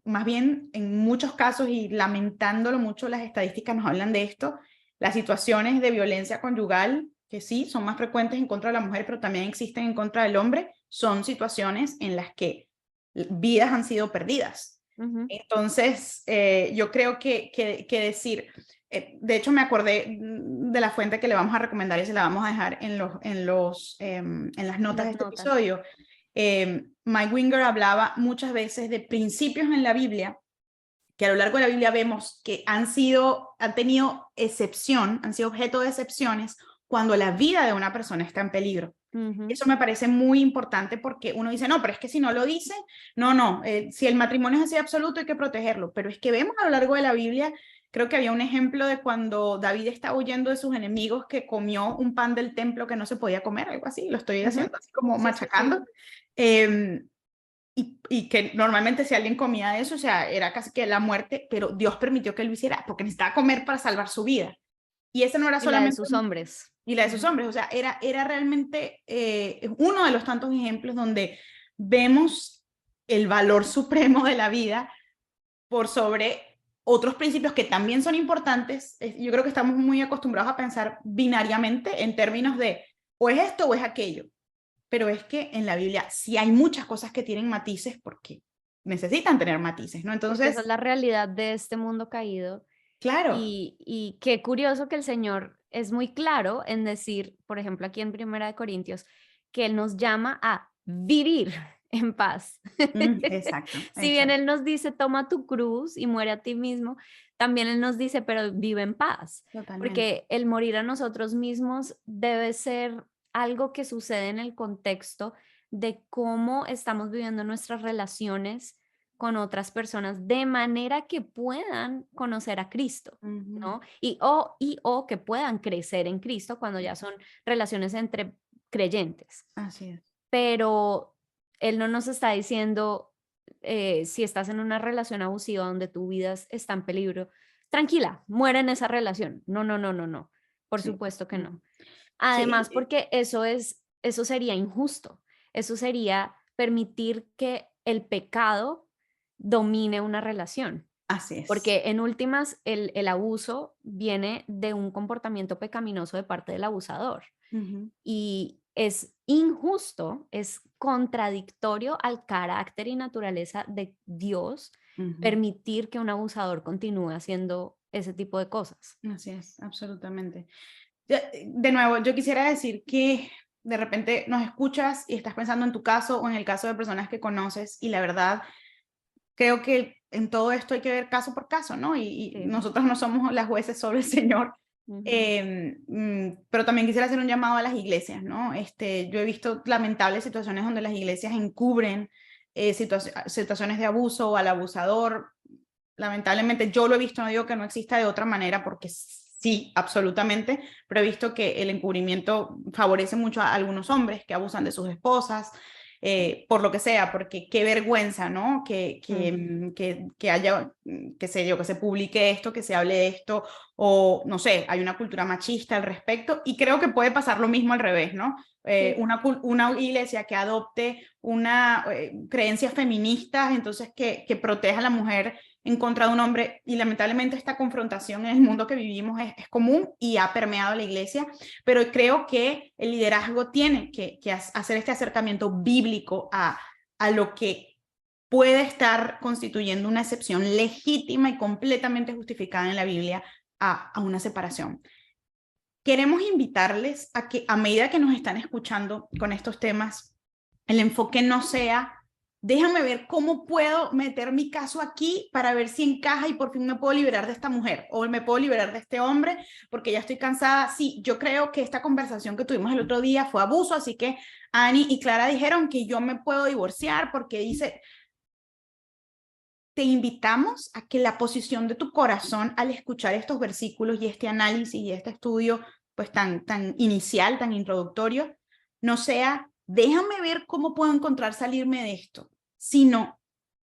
B: más bien en muchos casos, y lamentándolo mucho, las estadísticas nos hablan de esto, las situaciones de violencia conyugal, que sí, son más frecuentes en contra de la mujer, pero también existen en contra del hombre, son situaciones en las que vidas han sido perdidas. Entonces, yo creo que decir, de hecho me acordé de la fuente que le vamos a recomendar y se la vamos a dejar en las notas de este episodio. Mike Winger hablaba muchas veces de principios en la Biblia, que a lo largo de la Biblia vemos que han tenido excepción, han sido objeto de excepciones cuando la vida de una persona está en peligro. Eso me parece muy importante porque uno dice, no, pero es que si no lo dice, no, si el matrimonio es así absoluto hay que protegerlo, pero es que vemos a lo largo de la Biblia, creo que había un ejemplo de cuando David estaba huyendo de sus enemigos, que comió un pan del templo que no se podía comer, algo así, lo estoy haciendo así como machacando, y que normalmente si alguien comía eso, o sea, era casi que la muerte, pero Dios permitió que él lo hiciera porque necesitaba comer para salvar su vida. Y ese no era solamente...
A: Y la de sus hombres.
B: Y la de sus hombres, o sea, era realmente uno de los tantos ejemplos donde vemos el valor supremo de la vida por sobre otros principios que también son importantes. Yo creo que estamos muy acostumbrados a pensar binariamente en términos de o es esto o es aquello, pero es que en la Biblia sí hay muchas cosas que tienen matices porque necesitan tener matices, ¿no?
A: Porque
B: Entonces,
A: esa es la realidad de este mundo caído.
B: claro.
A: Y qué curioso que el Señor es muy claro en decir, por ejemplo, aquí en Primera de Corintios, que Él nos llama a vivir en paz.
B: Exacto,
A: Si bien
B: exacto.
A: Él nos dice, toma tu cruz y muere a ti mismo, también Él nos dice, pero vive en paz.
B: Totalmente.
A: Porque el morir a nosotros mismos debe ser algo que sucede en el contexto de cómo estamos viviendo nuestras relaciones con otras personas de manera que puedan conocer a Cristo, ¿no? O que puedan crecer en Cristo cuando ya son relaciones entre creyentes.
B: Así es.
A: Pero Él no nos está diciendo, si estás en una relación abusiva donde tu vida está en peligro, tranquila, muere en esa relación. No, no, no, no, no. Por
B: Sí.
A: supuesto que no.
B: Sí,
A: Además, porque eso sería injusto. Eso sería permitir que el pecado domine una relación.
B: así es.
A: Porque en últimas, el abuso viene de un comportamiento pecaminoso de parte del abusador. Y es injusto, es contradictorio al carácter y naturaleza de Dios permitir que un abusador continúe haciendo ese tipo de cosas.
B: Así es, absolutamente. De nuevo, yo quisiera decir que de repente nos escuchas y estás pensando en tu caso o en el caso de personas que conoces, y la verdad, creo que en todo esto hay que ver caso por caso, ¿no? Y
A: Sí.
B: nosotros no somos las jueces sobre el Señor. Pero también quisiera hacer un llamado a las iglesias, ¿no? Yo he visto lamentables situaciones donde las iglesias encubren situaciones de abuso o al abusador. Lamentablemente yo lo he visto, no digo que no exista de otra manera, porque sí, absolutamente, pero he visto que el encubrimiento favorece mucho a algunos hombres que abusan de sus esposas, por lo que sea, porque qué vergüenza, ¿no? Que haya, qué sé yo, que se publique esto, que se hable de esto, o no sé, hay una cultura machista al respecto, y creo que puede pasar lo mismo al revés, ¿no? Una iglesia que adopte creencias feministas, entonces que proteja a la mujer en contra de un hombre, y lamentablemente esta confrontación en el mundo que vivimos es común y ha permeado la iglesia, pero creo que el liderazgo tiene que hacer este acercamiento bíblico a lo que puede estar constituyendo una excepción legítima y completamente justificada en la Biblia a una separación. Queremos invitarles a que, a medida que nos están escuchando con estos temas, el enfoque no sea déjame ver cómo puedo meter mi caso aquí para ver si encaja y por fin me puedo liberar de esta mujer o me puedo liberar de este hombre porque ya estoy cansada. Sí, yo creo que esta conversación que tuvimos el otro día fue abuso, así que Ani y Clara dijeron que yo me puedo divorciar porque dice, te invitamos a que la posición de tu corazón al escuchar estos versículos y este análisis y este estudio pues tan inicial, tan introductorio, no sea, déjame ver cómo puedo encontrar salirme de esto, sino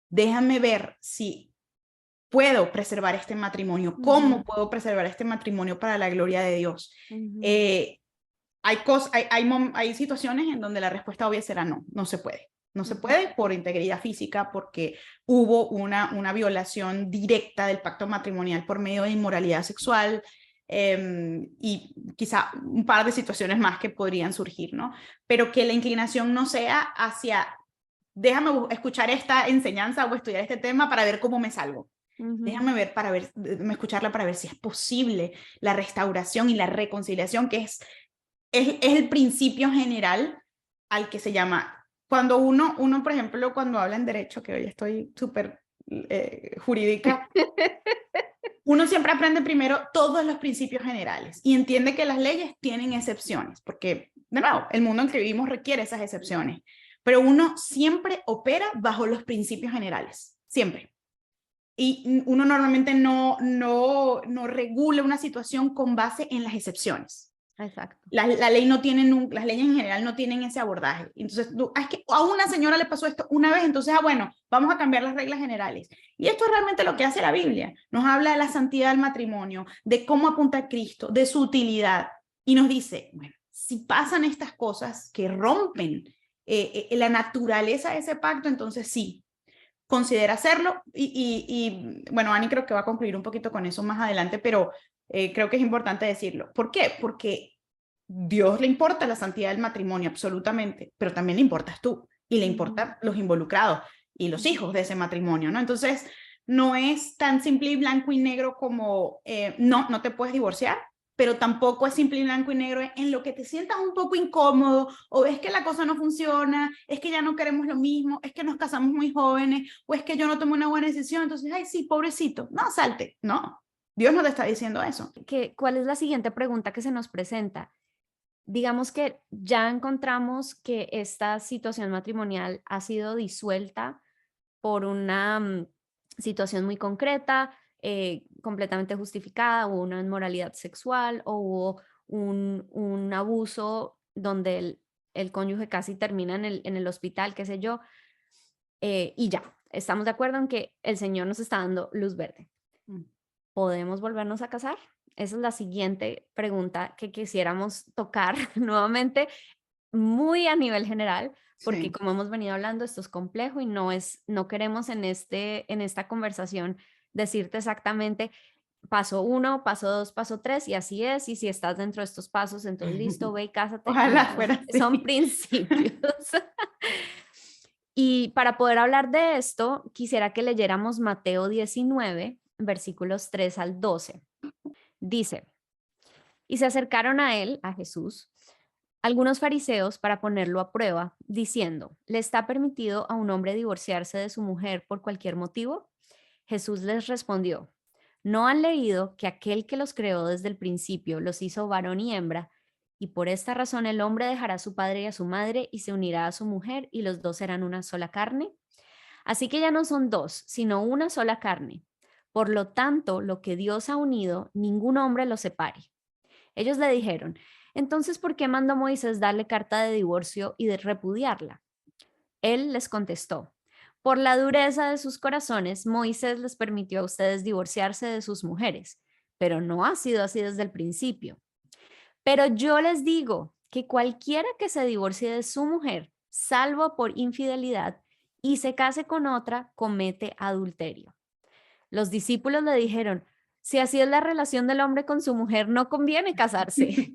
B: déjame ver si puedo preservar este matrimonio, cómo puedo preservar este matrimonio para la gloria de Dios. Hay situaciones en donde la respuesta obvia será no, no se puede. No se puede por integridad física, porque hubo una violación directa del pacto matrimonial por medio de inmoralidad sexual, y quizá un par de situaciones más que podrían surgir, ¿no? Pero que la inclinación no sea hacia, déjame escuchar esta enseñanza o estudiar este tema para ver cómo me salvo. Déjame escucharla para ver si es posible la restauración y la reconciliación, que es el principio general al que se llama. Cuando uno, por ejemplo, cuando habla en derecho, que hoy estoy súper jurídica, uno siempre aprende primero todos los principios generales y entiende que las leyes tienen excepciones, porque, de nuevo, el mundo en que vivimos requiere esas excepciones, pero uno siempre opera bajo los principios generales, siempre. Y uno normalmente no regula una situación con base en las excepciones.
A: Exacto.
B: La ley no tiene, las leyes en general no tienen ese abordaje. Entonces, es que a una señora le pasó esto una vez, entonces, bueno, vamos a cambiar las reglas generales. Y esto es realmente lo que hace la Biblia. Nos habla de la santidad del matrimonio, de cómo apunta a Cristo, de su utilidad. Y nos dice, bueno, si pasan estas cosas que rompen la naturaleza de ese pacto, entonces sí, considera hacerlo. Y bueno, Ani creo que va a concluir un poquito con eso más adelante, pero creo que es importante decirlo. ¿Por qué? Porque Dios le importa la santidad del matrimonio, absolutamente, pero también le importas tú y le importan los involucrados y los hijos de ese matrimonio, ¿no? Entonces, no es tan simple y blanco y negro como no te puedes divorciar, pero tampoco es simple y blanco y negro en lo que te sientas un poco incómodo, o es que la cosa no funciona, es que ya no queremos lo mismo, es que nos casamos muy jóvenes, o es que yo no tomé una buena decisión, entonces, ay, sí, pobrecito, no, salte, no, Dios no te está diciendo eso.
A: ¿Cuál es la siguiente pregunta que se nos presenta? Digamos que ya encontramos que esta situación matrimonial ha sido disuelta por una situación muy concreta, completamente justificada, hubo una inmoralidad sexual o hubo un abuso donde el cónyuge casi termina en el hospital, qué sé yo, y ya, estamos de acuerdo en que el Señor nos está dando luz verde. ¿Podemos volvernos a casar? Esa es la siguiente pregunta que quisiéramos tocar nuevamente, muy a nivel general, porque
B: Sí.
A: como hemos venido hablando, esto es complejo y no queremos en esta conversación decirte exactamente paso 1, paso 2, paso 3 y así es, y si estás dentro de estos pasos, entonces listo, ve y cásate.
B: Ojalá
A: No,
B: fuera así.
A: son principios. Y para poder hablar de esto, quisiera que leyéramos Mateo 19, versículos 3 al 12. Dice, y se acercaron a él, a Jesús, algunos fariseos para ponerlo a prueba, diciendo, ¿le está permitido a un hombre divorciarse de su mujer por cualquier motivo? Jesús les respondió, ¿no han leído que aquel que los creó desde el principio los hizo varón y hembra? Y por esta razón el hombre dejará a su padre y a su madre y se unirá a su mujer y los dos serán una sola carne. Así que ya no son dos, sino una sola carne. Por lo tanto, lo que Dios ha unido, ningún hombre lo separe. Ellos le dijeron, entonces, ¿por qué mandó Moisés darle carta de divorcio y de repudiarla? Él les contestó, por la dureza de sus corazones, Moisés les permitió a ustedes divorciarse de sus mujeres, pero no ha sido así desde el principio. Pero yo les digo que cualquiera que se divorcie de su mujer, salvo por infidelidad, y se case con otra, comete adulterio. Los discípulos le dijeron, si así es la relación del hombre con su mujer, no conviene casarse.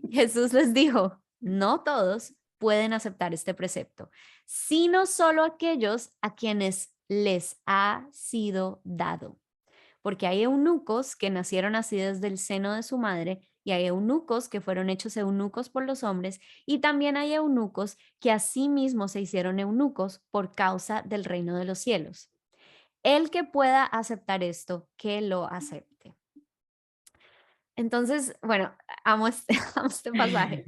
A: Jesús les dijo, no todos pueden aceptar este precepto, sino solo aquellos a quienes les ha sido dado. Porque hay eunucos que nacieron así desde el seno de su madre, y hay eunucos que fueron hechos eunucos por los hombres, y también hay eunucos que a sí mismos se hicieron eunucos por causa del reino de los cielos. El que pueda aceptar esto, que lo acepte. Entonces, bueno, amo amo este pasaje.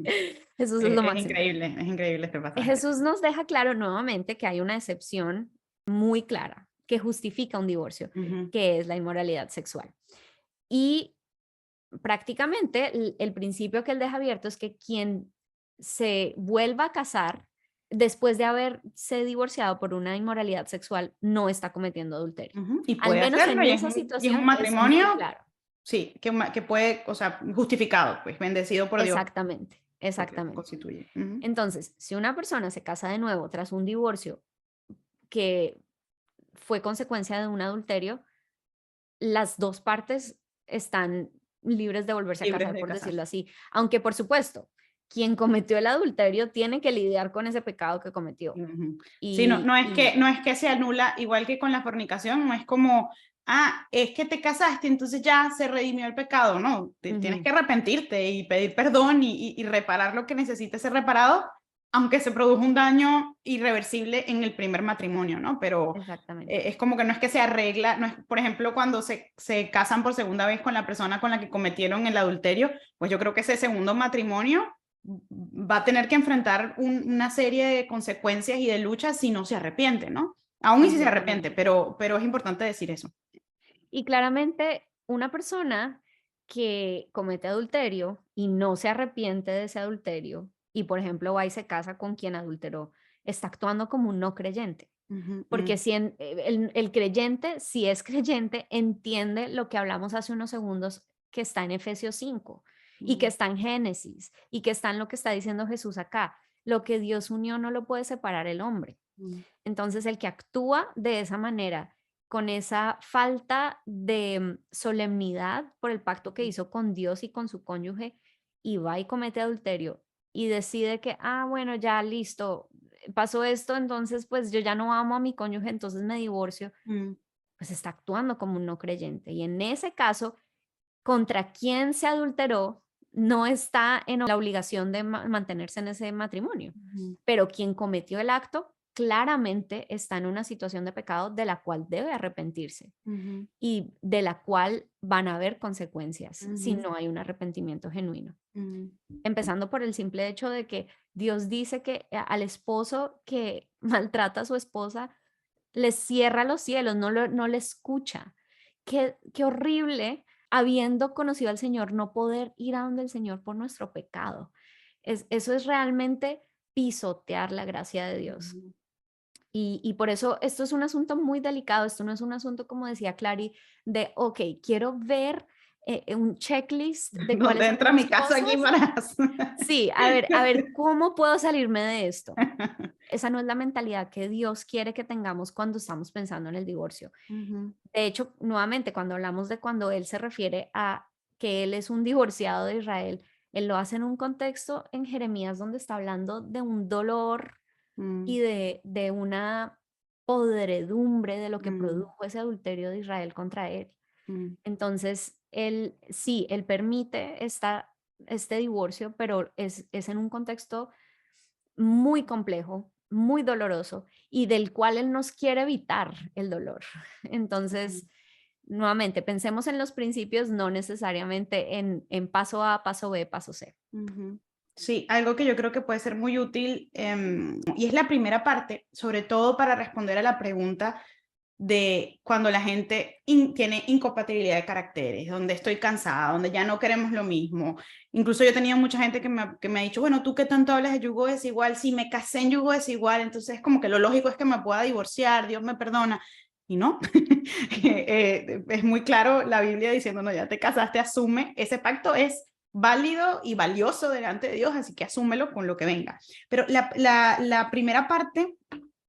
A: Jesús es lo máximo.
B: Es increíble este pasaje.
A: Jesús nos deja claro nuevamente que hay una excepción muy clara que justifica un divorcio,
B: Ujú.
A: que es la inmoralidad sexual. Y prácticamente el principio que él deja abierto es que quien se vuelva a casar después de haberse divorciado por una inmoralidad sexual no está cometiendo adulterio.
B: Ujú. Y
A: Al
B: puede
A: menos en
B: hacerlo,
A: esa
B: y es un
A: situación es muy
B: matrimonio,
A: claro.
B: sí, que puede, o sea, justificado, pues bendecido por Dios,
A: Exactamente,
B: porque se
A: exactamente.
B: constituye. Ujú.
A: Entonces, si una persona se casa de nuevo tras un divorcio que fue consecuencia de un adulterio, las 2 partes están libres de volverse a
B: Libres
A: casar,
B: de
A: por decirlo
B: casarse.
A: así. Aunque, por supuesto, quien cometió el adulterio tiene que lidiar con ese pecado que cometió.
B: Ujú. Sí, no,
A: Y
B: no es que se anula, igual que con la fornicación, no es como, es que te casaste, entonces ya se redimió el pecado, no, tienes
A: ujú,
B: que arrepentirte y pedir perdón y reparar lo que necesite ser reparado, aunque se produjo un daño irreversible en el primer matrimonio, ¿no? Pero
A: exactamente.
B: es como que no es que se arregla, no es, por ejemplo, cuando se casan por segunda vez con la persona con la que cometieron el adulterio, pues yo creo que ese segundo matrimonio va a tener que enfrentar una serie de consecuencias y de luchas si no se arrepiente, ¿no? Aún y si se arrepiente,
A: Completamente.
B: pero es importante decir eso.
A: Y claramente, una persona que comete adulterio y no se arrepiente de ese adulterio, y por ejemplo va y se casa con quien adulteró, está actuando como un no creyente.
B: Ujú,
A: Porque si el creyente, si es creyente, entiende lo que hablamos hace unos segundos, que está en Efesios 5 y que
B: ujú,
A: está en Génesis y que está en lo que está diciendo Jesús acá. Lo que Dios unió no lo puede separar el hombre.
B: ujú,
A: Entonces, el que actúa de esa manera, con esa falta de solemnidad por el pacto que
B: ujú,
A: hizo con Dios y con su cónyuge, y va y comete adulterio y decide que, bueno, ya listo, pasó esto, entonces pues yo ya no amo a mi cónyuge, entonces me divorcio,
B: ujú,
A: pues está actuando como un no creyente. Y en ese caso, contra quien se adulteró no está en la obligación de mantenerse en ese matrimonio,
B: ujú,
A: pero quien cometió el acto claramente está en una situación de pecado de la cual debe arrepentirse
B: ujú,
A: y de la cual van a haber consecuencias si
B: ujú,
A: no hay un arrepentimiento genuino.
B: ujú,
A: Empezando por el simple hecho de que Dios dice que al esposo que maltrata a su esposa le cierra los cielos, no le escucha. Qué horrible, habiendo conocido al Señor, no poder ir a donde el Señor por nuestro pecado. Eso es realmente pisotear la gracia de Dios.
B: ujú.
A: Y por eso esto es un asunto muy delicado, esto no es un asunto, como decía Clary, de, ok, quiero ver un checklist de cuáles
B: ¿Dónde
A: son
B: entra
A: las
B: mi casa aquí
A: cosas.
B: para...?
A: Sí, a ver, ¿cómo puedo salirme de esto? Esa no es la mentalidad que Dios quiere que tengamos cuando estamos pensando en el divorcio.
B: Ujú,
A: De hecho, nuevamente, cuando hablamos de cuando Él se refiere a que Él es un divorciado de Israel, Él lo hace en un contexto en Jeremías donde está hablando de un dolor
B: mm,
A: y de una podredumbre de lo que
B: mm,
A: produjo ese adulterio de Israel contra Él.
B: mm,
A: Entonces, Él sí, Él permite este divorcio, pero es en un contexto muy complejo, muy doloroso y del cual Él nos quiere evitar el dolor.
B: ujú.
A: Entonces, nuevamente, pensemos en los principios, no necesariamente en paso A, paso B, paso C.
B: Ujú. Sí, algo que yo creo que puede ser muy útil, y es la primera parte, sobre todo para responder a la pregunta de cuando la gente tiene incompatibilidad de caracteres, donde estoy cansada, donde ya no queremos lo mismo. Incluso yo he tenido mucha gente que me ha dicho, bueno, tú que tanto hablas de yugo desigual, si me casé en yugo desigual, entonces como que lo lógico es que me pueda divorciar, Dios me perdona. Y no, es muy claro la Biblia diciendo, no, ya te casaste, asume, ese pacto es válido y valioso delante de Dios, así que asúmelo con lo que venga. Pero la primera parte,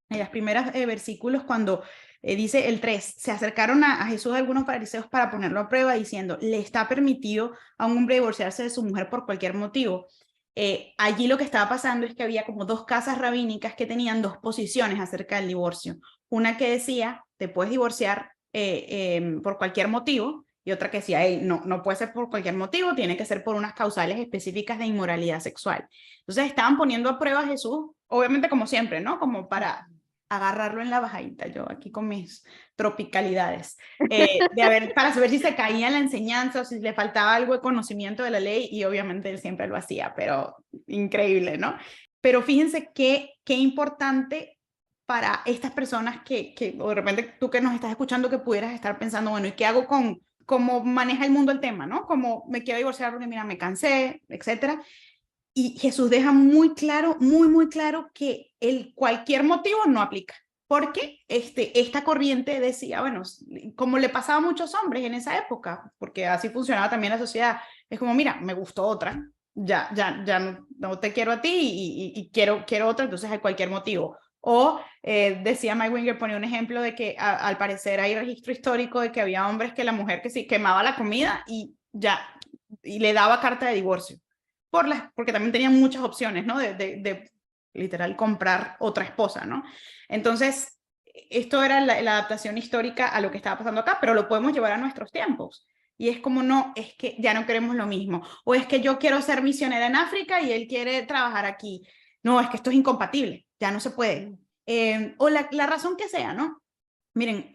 B: en las primeras versículos, cuando dice el 3, se acercaron a Jesús algunos fariseos para ponerlo a prueba, diciendo, ¿le está permitido a un hombre divorciarse de su mujer por cualquier motivo? Allí lo que estaba pasando es que había como dos casas rabínicas que tenían dos posiciones acerca del divorcio. Una que decía, te puedes divorciar por cualquier motivo, y otra que decía, hey, no, no puede ser por cualquier motivo, tiene que ser por unas causales específicas de inmoralidad sexual. Entonces estaban poniendo a prueba a Jesús, obviamente como siempre, ¿no? Como para agarrarlo en la bajadita, yo aquí con mis tropicalidades, para saber si se caía en la enseñanza o si le faltaba algo de conocimiento de la ley, y obviamente él siempre lo hacía, pero increíble, ¿no? Pero fíjense qué importante para estas personas o de repente tú que nos estás escuchando, que pudieras estar pensando, bueno, ¿y qué hago con cómo maneja el mundo el tema, ¿no? Como me quiero divorciar porque, mira, me cansé, etcétera. Y Jesús deja muy claro, muy claro que cualquier motivo no aplica. Porque esta corriente decía, bueno, como le pasaba a muchos hombres en esa época, porque así funcionaba también la sociedad, es como, mira, me gustó otra, ya no te quiero a ti y quiero otra, entonces hay cualquier motivo. O decía Mike Winger, ponía un ejemplo de que al parecer hay registro histórico de que había hombres que la mujer que sí quemaba la comida y le daba carta de divorcio porque también tenían muchas opciones, ¿no? De literal comprar otra esposa, ¿no? Entonces, esto era la adaptación histórica a lo que estaba pasando acá, pero lo podemos llevar a nuestros tiempos. Y es como, no, es que ya no queremos lo mismo. O es que yo quiero ser misionera en África y él quiere trabajar aquí. No, es que esto es incompatible, ya no se puede. O la razón que sea, ¿no? Miren,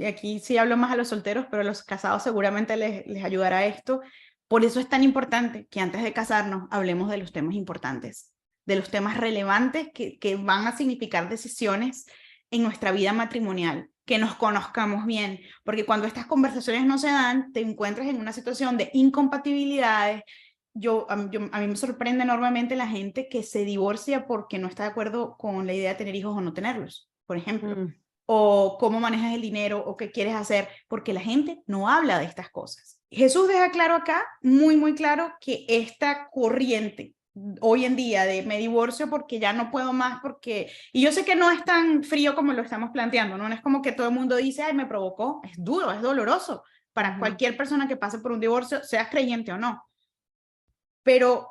B: aquí sí hablo más a los solteros, pero a los casados seguramente les ayudará esto. Por eso es tan importante que antes de casarnos hablemos de los temas importantes, de los temas relevantes que van a significar decisiones en nuestra vida matrimonial, que nos conozcamos bien, porque cuando estas conversaciones no se dan, te encuentras en una situación de incompatibilidades. A mí me sorprende enormemente la gente que se divorcia porque no está de acuerdo con la idea de tener hijos o no tenerlos, por ejemplo. O cómo manejas el dinero o qué quieres hacer, porque la gente no habla de estas cosas. Jesús deja claro acá, muy claro, que esta corriente hoy en día de me divorcio porque ya no puedo más, y yo sé que no es tan frío como lo estamos planteando, no es como que todo el mundo dice, ay, me provocó, es duro, es doloroso para cualquier persona que pase por un divorcio, seas creyente o no, pero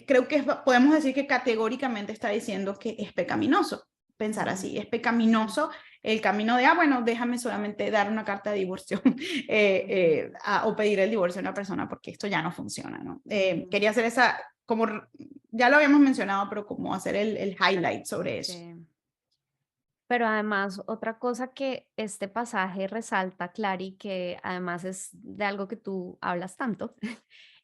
B: creo que podemos decir que categóricamente está diciendo que es pecaminoso pensar así, es pecaminoso el camino de, bueno, déjame solamente dar una carta de divorcio o pedir el divorcio a una persona porque esto ya no funciona, ¿no? Quería hacer como ya lo habíamos mencionado, pero como hacer el highlight sobre eso.
A: Sí. Pero además, otra cosa que este pasaje resalta, Clary, que además es de algo que tú hablas tanto,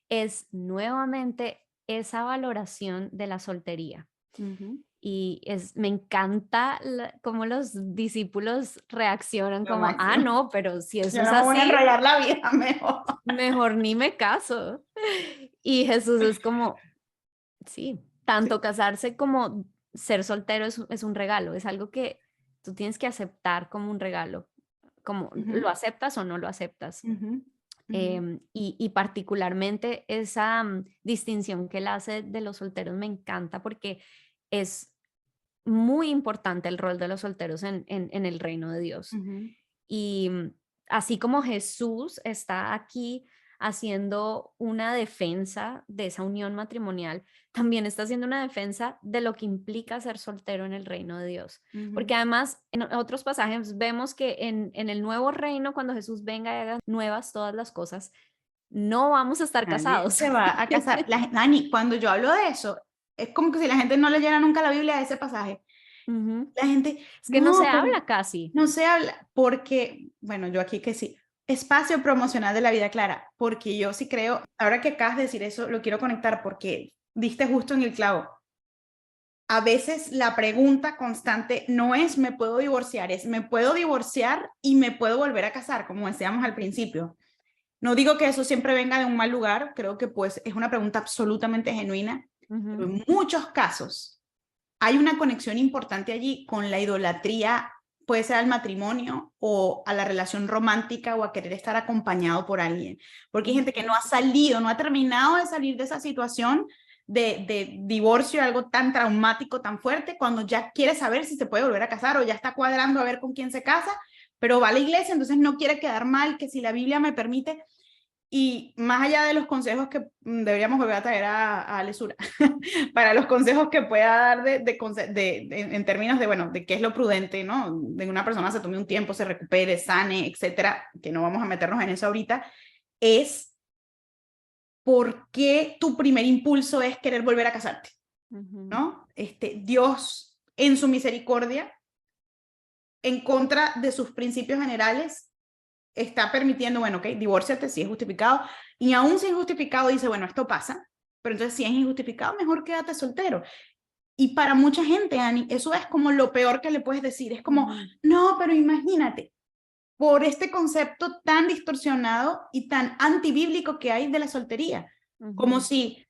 A: es nuevamente esa valoración de la soltería. Y me encanta cómo los discípulos reaccionan
B: Lo
A: como,
B: máximo.
A: no, pero si eso
B: Yo
A: es
B: no me voy a
A: así,
B: enrollar la vida mejor.
A: mejor ni me caso. Y Jesús es como, sí, tanto casarse como ser soltero es un regalo, es algo que tú tienes que aceptar como un regalo, como lo aceptas o no lo aceptas. Y particularmente esa distinción que él hace de los solteros me encanta porque es muy importante el rol de los solteros en el reino de Dios. Y así como Jesús está aquí haciendo una defensa de esa unión matrimonial, también está haciendo una defensa de lo que implica ser soltero en el reino de Dios. Porque además en otros pasajes vemos que en el nuevo reino, cuando Jesús venga y haga nuevas todas las cosas, no vamos a estar
B: Nadie
A: casados.
B: se va a casar. Dani, cuando yo hablo de eso, es como que si la gente no leyera nunca la Biblia de ese pasaje. La gente,
A: Es que no se
B: pero
A: habla casi.
B: no se habla, porque, bueno, yo aquí que sí, espacio promocional de la vida clara, porque yo sí creo, ahora que acabas de decir eso, lo quiero conectar porque diste justo en el clavo. A veces la pregunta constante no es me puedo divorciar, es me puedo divorciar y me puedo volver a casar, como decíamos al principio. No digo que eso siempre venga de un mal lugar, creo que pues es una pregunta absolutamente genuina, pero en muchos casos hay una conexión importante allí con la idolatría, puede ser al matrimonio o a la relación romántica o a querer estar acompañado por alguien, porque hay gente que no ha salido, no ha terminado de salir de esa situación de divorcio, algo tan traumático, tan fuerte, cuando ya quiere saber si se puede volver a casar o ya está cuadrando a ver con quién se casa, pero va a la iglesia, entonces no quiere quedar mal, que si la Biblia me permite. Y más allá de los consejos que deberíamos volver a traer a Alesura, para los consejos que pueda dar en términos de, bueno, de qué es lo prudente, ¿no? De que una persona se tome un tiempo, se recupere, sane, etcétera, que no vamos a meternos en eso ahorita, es por qué tu primer impulso es querer volver a casarte, ¿no? Dios, en su misericordia, en contra de sus principios generales, está permitiendo, bueno, ok, divórciate si es justificado, y aún si es justificado dice, bueno, esto pasa, pero entonces si es injustificado, mejor quédate soltero. Y para mucha gente, Ani, eso es como lo peor que le puedes decir. Es como,
A: Ujú,
B: no, pero imagínate, por este concepto tan distorsionado y tan antibíblico que hay de la soltería. Como
A: ujú,
B: si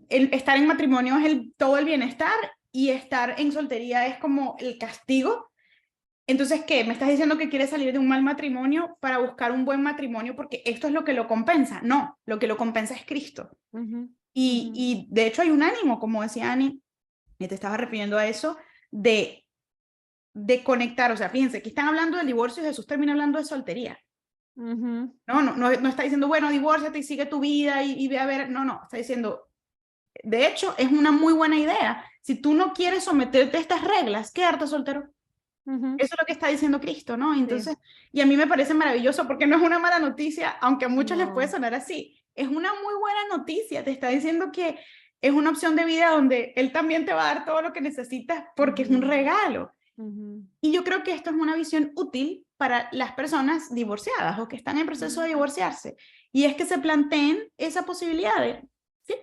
B: estar en matrimonio es todo el bienestar y estar en soltería es como el castigo. Entonces, ¿qué? ¿Me estás diciendo que quieres salir de un mal matrimonio para buscar un buen matrimonio porque esto es lo que lo compensa? No, lo que lo compensa es Cristo.
A: ujú, ujú,
B: Y de hecho hay un ánimo, como decía Ani, y te estaba refiriendo a eso, de conectar. O sea, fíjense, que están hablando del divorcio y Jesús termina hablando de soltería.
A: ujú.
B: No está diciendo, bueno, divórciate y sigue tu vida y ve a ver. No, está diciendo, de hecho, es una muy buena idea. Si tú no quieres someterte a estas reglas, quedarte soltero.
A: Ujú,
B: Eso es lo que está diciendo Cristo, ¿no?
A: sí,
B: Entonces, y a mí me parece maravilloso porque no es una mala noticia, aunque a muchos les puede
A: no,
B: sonar así. Es una muy buena noticia. Te está diciendo que es una opción de vida donde Él también te va a dar todo lo que necesitas porque es un
A: ujú,
B: regalo.
A: ujú,
B: Y yo creo que esto es una visión útil para las personas divorciadas o que están en proceso de
A: ujú,
B: divorciarse. Y es que se planteen esa posibilidad de, sí,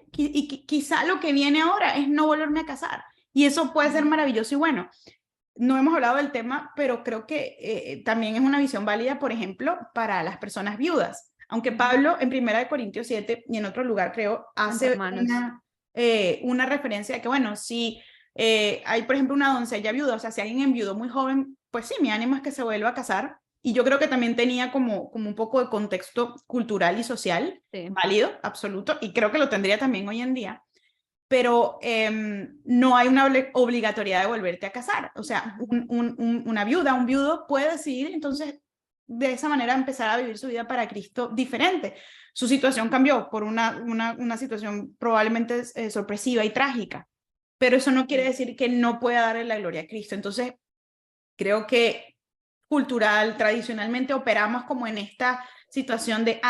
B: quizá lo que viene ahora es no volverme a casar. Y eso puede ser
A: ujú,
B: maravilloso y bueno. No hemos hablado del tema, pero creo que también es una visión válida, por ejemplo, para las personas viudas. Aunque
A: ujú.
B: Pablo en 1 Corintios 7 y en otro lugar, creo,
A: Entre
B: hace
A: hermanos.
B: una referencia de que, bueno, si hay, por ejemplo, una doncella viuda, o sea, si alguien enviudó muy joven, pues sí, mi ánimo es que se vuelva a casar. Y yo creo que también tenía como un poco de contexto cultural y social
A: Sí.
B: válido, absoluto, y creo que lo tendría también hoy en día, pero no hay una obligatoriedad de volverte a casar. O sea,
A: Ujú,
B: una viuda, un viudo puede decidir entonces de esa manera empezar a vivir su vida para Cristo diferente. Su situación cambió por una situación probablemente sorpresiva y trágica, pero eso no quiere
A: sí.
B: decir que no pueda darle la gloria a Cristo. Entonces, creo que cultural, tradicionalmente operamos como en esta situación de,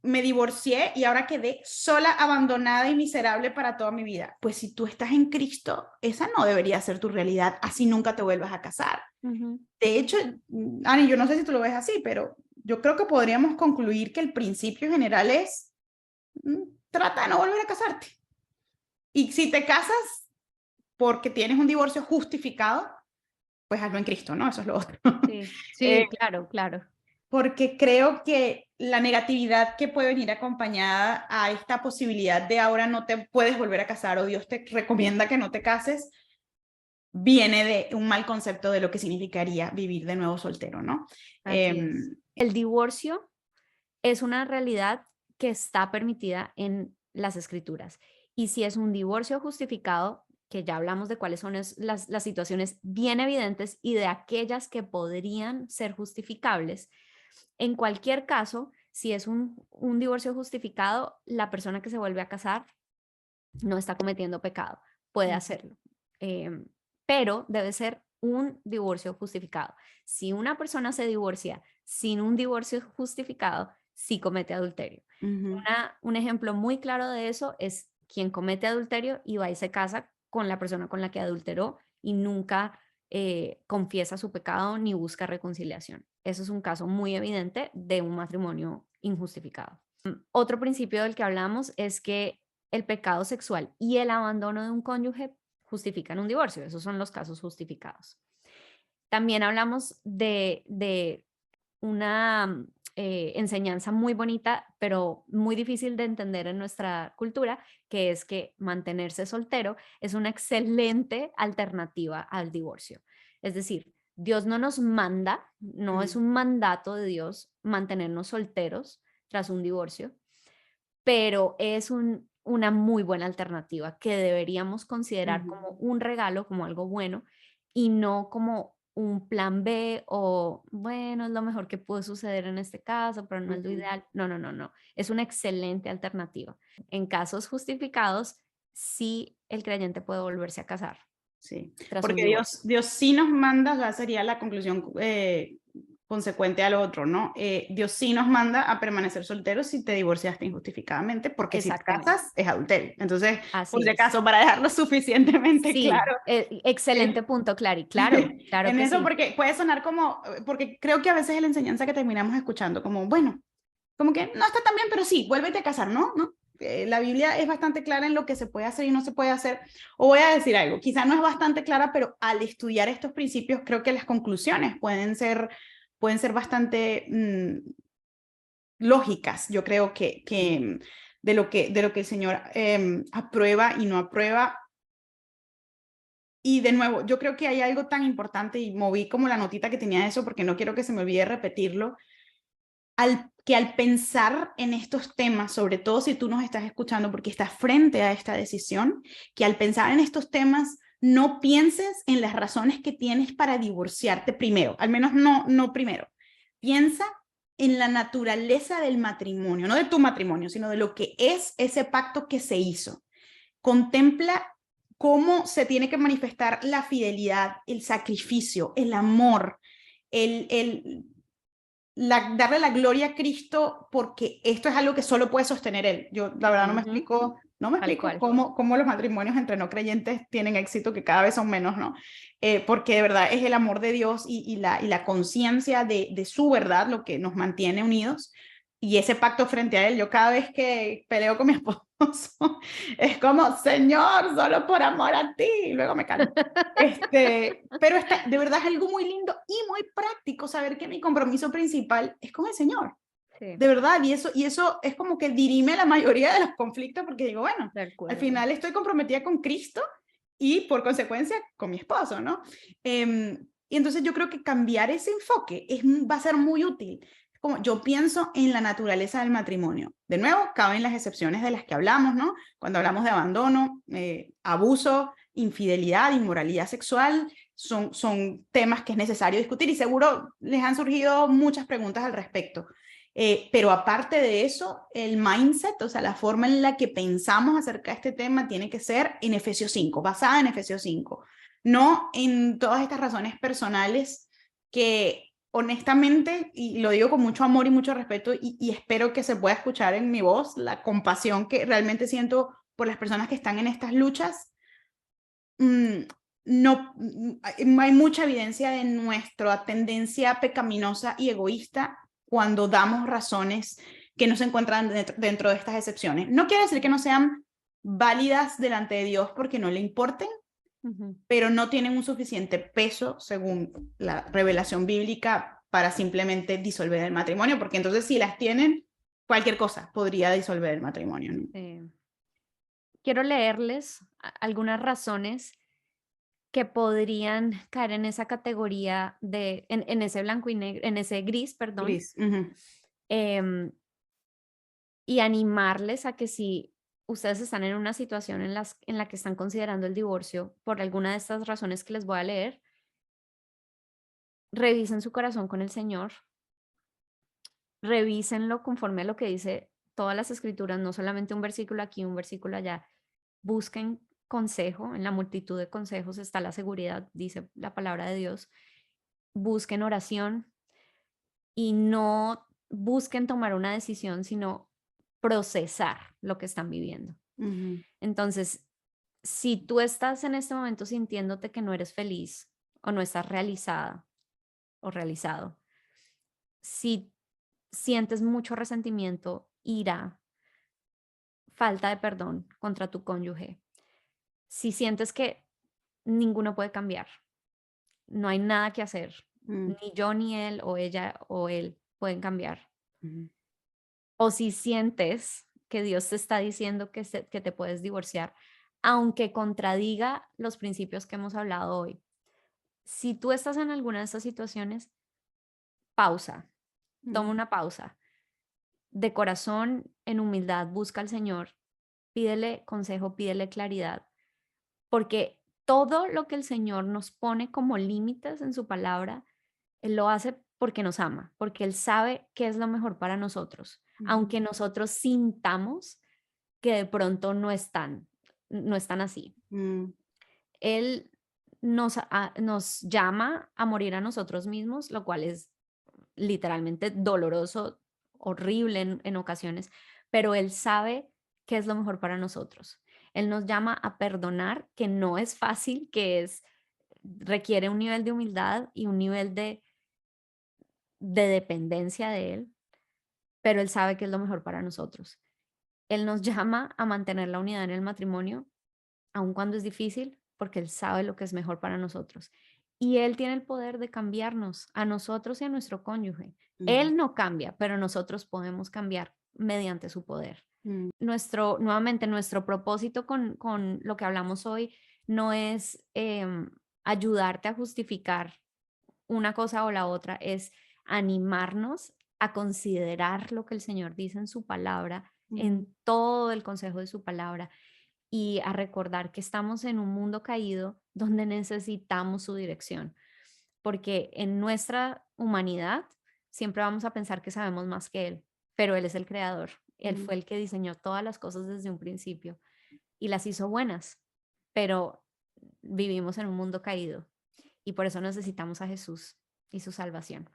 B: me divorcié y ahora quedé sola, abandonada y miserable para toda mi vida. Pues si tú estás en Cristo, esa no debería ser tu realidad, así nunca te vuelvas a casar.
A: Ujú,
B: De hecho, Ani, yo no sé si tú lo ves así, pero yo creo que podríamos concluir que el principio general es, trata de no volver a casarte. Y si te casas porque tienes un divorcio justificado, pues hazlo en Cristo, ¿no? Eso es lo otro.
A: sí,
B: Eh,
A: sí, claro, claro.
B: porque creo que la negatividad que puede venir acompañada a esta posibilidad de ahora no te puedes volver a casar o Dios te recomienda que no te cases, viene de un mal concepto de lo que significaría vivir de nuevo soltero, ¿no?
A: Así es. El divorcio es una realidad que está permitida en las escrituras. Y si es un divorcio justificado, que ya hablamos de cuáles son las situaciones bien evidentes y de aquellas que podrían ser justificables, en cualquier caso, si es un divorcio justificado, la persona que se vuelve a casar no está cometiendo pecado, puede hacerlo. Em, pero debe ser un divorcio justificado. Si una persona se divorcia sin un divorcio justificado, sí comete adulterio.
B: Ujú.
A: Un ejemplo muy claro de eso es quien comete adulterio y va y se casa con la persona con la que adulteró y nunca confiesa su pecado ni busca reconciliación. Eso es un caso muy evidente de un matrimonio injustificado. Otro principio del que hablamos es que el pecado sexual y el abandono de un cónyuge justifican un divorcio. Esos son los casos justificados. También hablamos de una enseñanza muy bonita, pero muy difícil de entender en nuestra cultura, que es que mantenerse soltero es una excelente alternativa al divorcio. Es decir, Dios no nos manda, no es
B: Mm.
A: un mandato de Dios mantenernos solteros tras un divorcio, pero es una muy buena alternativa que deberíamos considerar
B: Ujú.
A: como un regalo, como algo bueno, y no como un plan B o, bueno, es lo mejor que puede suceder en este caso, pero no es lo
B: Ujú.
A: ideal. No, no, no, no. Es una excelente alternativa. En casos justificados, sí el creyente puede volverse a casar
B: Sí,
A: tras un
B: porque
A: divorcio.
B: Dios sí nos manda, o sea, sería la conclusión consecuente al otro, ¿no? Dios sí nos manda a permanecer solteros si te divorciaste injustificadamente, porque si te
A: Exactamente.
B: casas es adulterio. Entonces, por
A: Así
B: si
A: es.
B: acaso, para dejarlo suficientemente
A: Sí,
B: claro,
A: excelente
B: eh,
A: punto, Clary. Claro, claro
B: en
A: que
B: eso,
A: sí.
B: porque puede sonar como, porque creo que a veces es la enseñanza que terminamos escuchando, como, bueno, como que no está tan bien, pero sí, vuélvete a casar, ¿no? ¿No? la Biblia es bastante clara en lo que se puede hacer y no se puede hacer. O voy a decir algo, quizá no es bastante clara, pero al estudiar estos principios creo que las conclusiones pueden ser bastante lógicas. Yo creo que de lo que el Señor aprueba y no aprueba. Y de nuevo, yo creo que hay algo tan importante y moví como la notita que tenía eso porque no quiero que se me olvide repetirlo, al pensar en estos temas, sobre todo si tú nos estás escuchando porque estás frente a esta decisión, que al pensar en estos temas no pienses en las razones que tienes para divorciarte primero, al menos no primero. Piensa en la naturaleza del matrimonio, no de tu matrimonio, sino de lo que es ese pacto que se hizo. Contempla cómo se tiene que manifestar la fidelidad, el sacrificio, el amor, darle la gloria a Cristo, porque esto es algo que solo puede sostener Él. Yo la verdad no me
A: Tal
B: explico
A: cual.
B: cómo los matrimonios entre no creyentes tienen éxito, que cada vez son menos, ¿no? Porque de verdad es el amor de Dios y la conciencia de su verdad lo que nos mantiene unidos. Y ese pacto frente a Él, yo cada vez que peleo con mi esposo, es como, Señor, solo por amor a ti, y luego me calmo. Pero de verdad es algo muy lindo y muy práctico saber que mi compromiso principal es con el Señor.
A: Sí,
B: De verdad, y eso es como que dirime la mayoría de los conflictos porque digo, bueno,
A: tal
B: al
A: cual.
B: final estoy comprometida con Cristo y por consecuencia con mi esposo, ¿no? Y entonces yo creo que cambiar ese enfoque va a ser muy útil. Como yo pienso en la naturaleza del matrimonio. De nuevo, caben las excepciones de las que hablamos, ¿no? Cuando hablamos de abandono, abuso, infidelidad, inmoralidad sexual, son temas que es necesario discutir y seguro les han surgido muchas preguntas al respecto. Pero aparte de eso, el mindset, o sea, la forma en la que pensamos acerca de este tema tiene que ser en Efesios 5, basada en Efesios 5, no en todas estas razones personales que honestamente, y lo digo con mucho amor y mucho respeto, y espero que se pueda escuchar en mi voz la compasión que realmente siento por las personas que están en estas luchas. No, hay mucha evidencia de nuestra tendencia pecaminosa y egoísta cuando damos razones que no se encuentran dentro de estas excepciones. No quiere decir que no sean válidas delante de Dios porque no le importen, pero no tienen un suficiente peso según la revelación bíblica para simplemente disolver el matrimonio, porque entonces si las tienen, cualquier cosa podría disolver el matrimonio, ¿no?
A: Quiero leerles algunas razones que podrían caer en esa categoría en ese blanco y negro, en ese gris, perdón,
B: Gris. Uh-huh.
A: em, y animarles a que si ustedes están en una situación en la que están considerando el divorcio por alguna de estas razones que les voy a leer, revisen su corazón con el Señor, revísenlo conforme a lo que dice todas las escrituras, no solamente un versículo aquí, un versículo allá. Busquen consejo, en la multitud de consejos está la seguridad, dice la palabra de Dios. Busquen oración y no busquen tomar una decisión, sino procesar lo que están viviendo.
B: Uh-huh.
A: Entonces, si tú estás en este momento sintiéndote que no eres feliz o no estás realizada o realizado, si sientes mucho resentimiento, ira, falta de perdón contra tu cónyuge, si sientes que ninguno puede cambiar, no hay nada que hacer,
B: Uh-huh.
A: ni yo, ni él, o ella, o él pueden cambiar,
B: Uh-huh.
A: o si sientes que Dios te está diciendo que te puedes divorciar, aunque contradiga los principios que hemos hablado hoy. Si tú estás en alguna de estas situaciones, pausa, toma una pausa. De corazón, en humildad, busca al Señor, pídele consejo, pídele claridad, porque todo lo que el Señor nos pone como límites en su palabra, Él lo hace porque nos ama, porque Él sabe qué es lo mejor para nosotros,
B: Uh-huh.
A: aunque nosotros sintamos que de pronto no están así.
B: Uh-huh.
A: Él nos llama a morir a nosotros mismos, lo cual es literalmente doloroso, horrible en ocasiones, pero Él sabe qué es lo mejor para nosotros. Él nos llama a perdonar, que no es fácil, requiere un nivel de humildad y un nivel de dependencia de Él, pero Él sabe que es lo mejor para nosotros. Él nos llama a mantener la unidad en el matrimonio, aun cuando es difícil, porque Él sabe lo que es mejor para nosotros. Y Él tiene el poder de cambiarnos, a nosotros y a nuestro cónyuge.
B: Ujú,
A: Él no cambia, pero nosotros podemos cambiar mediante su poder.
B: mm,
A: Nuevamente, nuestro propósito con lo que hablamos hoy no es ayudarte a justificar una cosa o la otra, es animarnos a considerar lo que el Señor dice en su palabra,
B: mm.
A: en todo el consejo de su palabra, y a recordar que estamos en un mundo caído donde necesitamos su dirección, porque en nuestra humanidad siempre vamos a pensar que sabemos más que Él, pero Él es el creador. Él
B: Mm.
A: fue el que diseñó todas las cosas desde un principio y las hizo buenas, pero vivimos en un mundo caído y por eso necesitamos a Jesús y su salvación.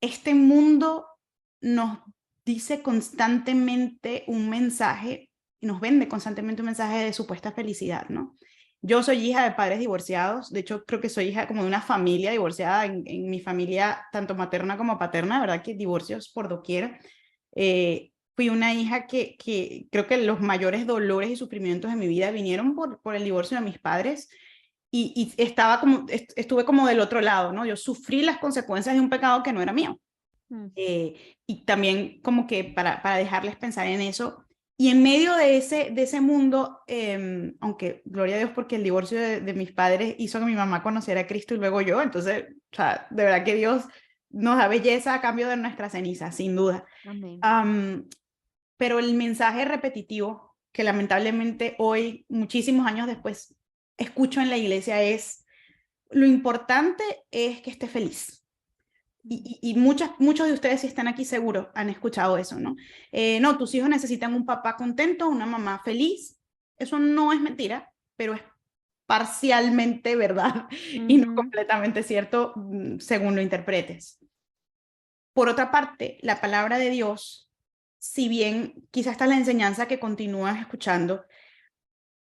B: Este mundo nos dice constantemente un mensaje, nos vende constantemente un mensaje de supuesta felicidad, ¿no? Yo soy hija de padres divorciados, de hecho creo que soy hija como de una familia divorciada, en mi familia tanto materna como paterna, ¿verdad? Que divorcios por doquier. Fui una hija que creo que los mayores dolores y sufrimientos de mi vida vinieron por el divorcio de mis padres y estuve como del otro lado, ¿no? Yo sufrí las consecuencias de un pecado que no era mío.
A: Mm,
B: Y también como que para dejarles pensar en eso. Y en medio de ese mundo, aunque gloria a Dios porque el divorcio de mis padres hizo que mi mamá conociera a Cristo y luego yo, entonces, o sea, de verdad que Dios nos da belleza a cambio de nuestra ceniza, sin duda.
A: amén.
B: Um, pero el mensaje repetitivo que lamentablemente hoy, muchísimos años después, escucho en la iglesia es, lo importante es que estés feliz.
A: Mm,
B: Y muchos de ustedes, si están aquí seguros, han escuchado eso, ¿no? No, tus hijos necesitan un papá contento, una mamá feliz. Eso no es mentira, pero es parcialmente verdad y no
A: ujú,
B: completamente cierto según lo interpretes. Por otra parte, la palabra de Dios, si bien quizás esta es la enseñanza que continúas escuchando,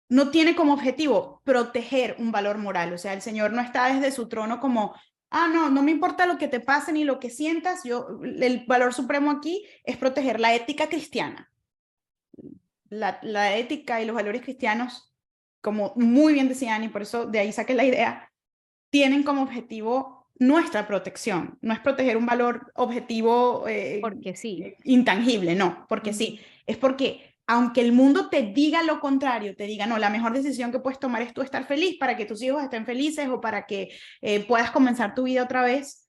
B: no tiene como objetivo proteger un valor moral. O sea, el Señor no está desde su trono como, no, no me importa lo que te pase ni lo que sientas, el valor supremo aquí es proteger la ética cristiana. La ética y los valores cristianos, como muy bien decían, y por eso de ahí saqué la idea, tienen como objetivo nuestra protección. No es proteger un valor objetivo
A: porque sí.
B: intangible, no, porque sí,
A: Ujú,
B: es porque aunque el mundo te diga lo contrario, te diga, no, la mejor decisión que puedes tomar es tú estar feliz para que tus hijos estén felices o para que puedas comenzar tu vida otra vez,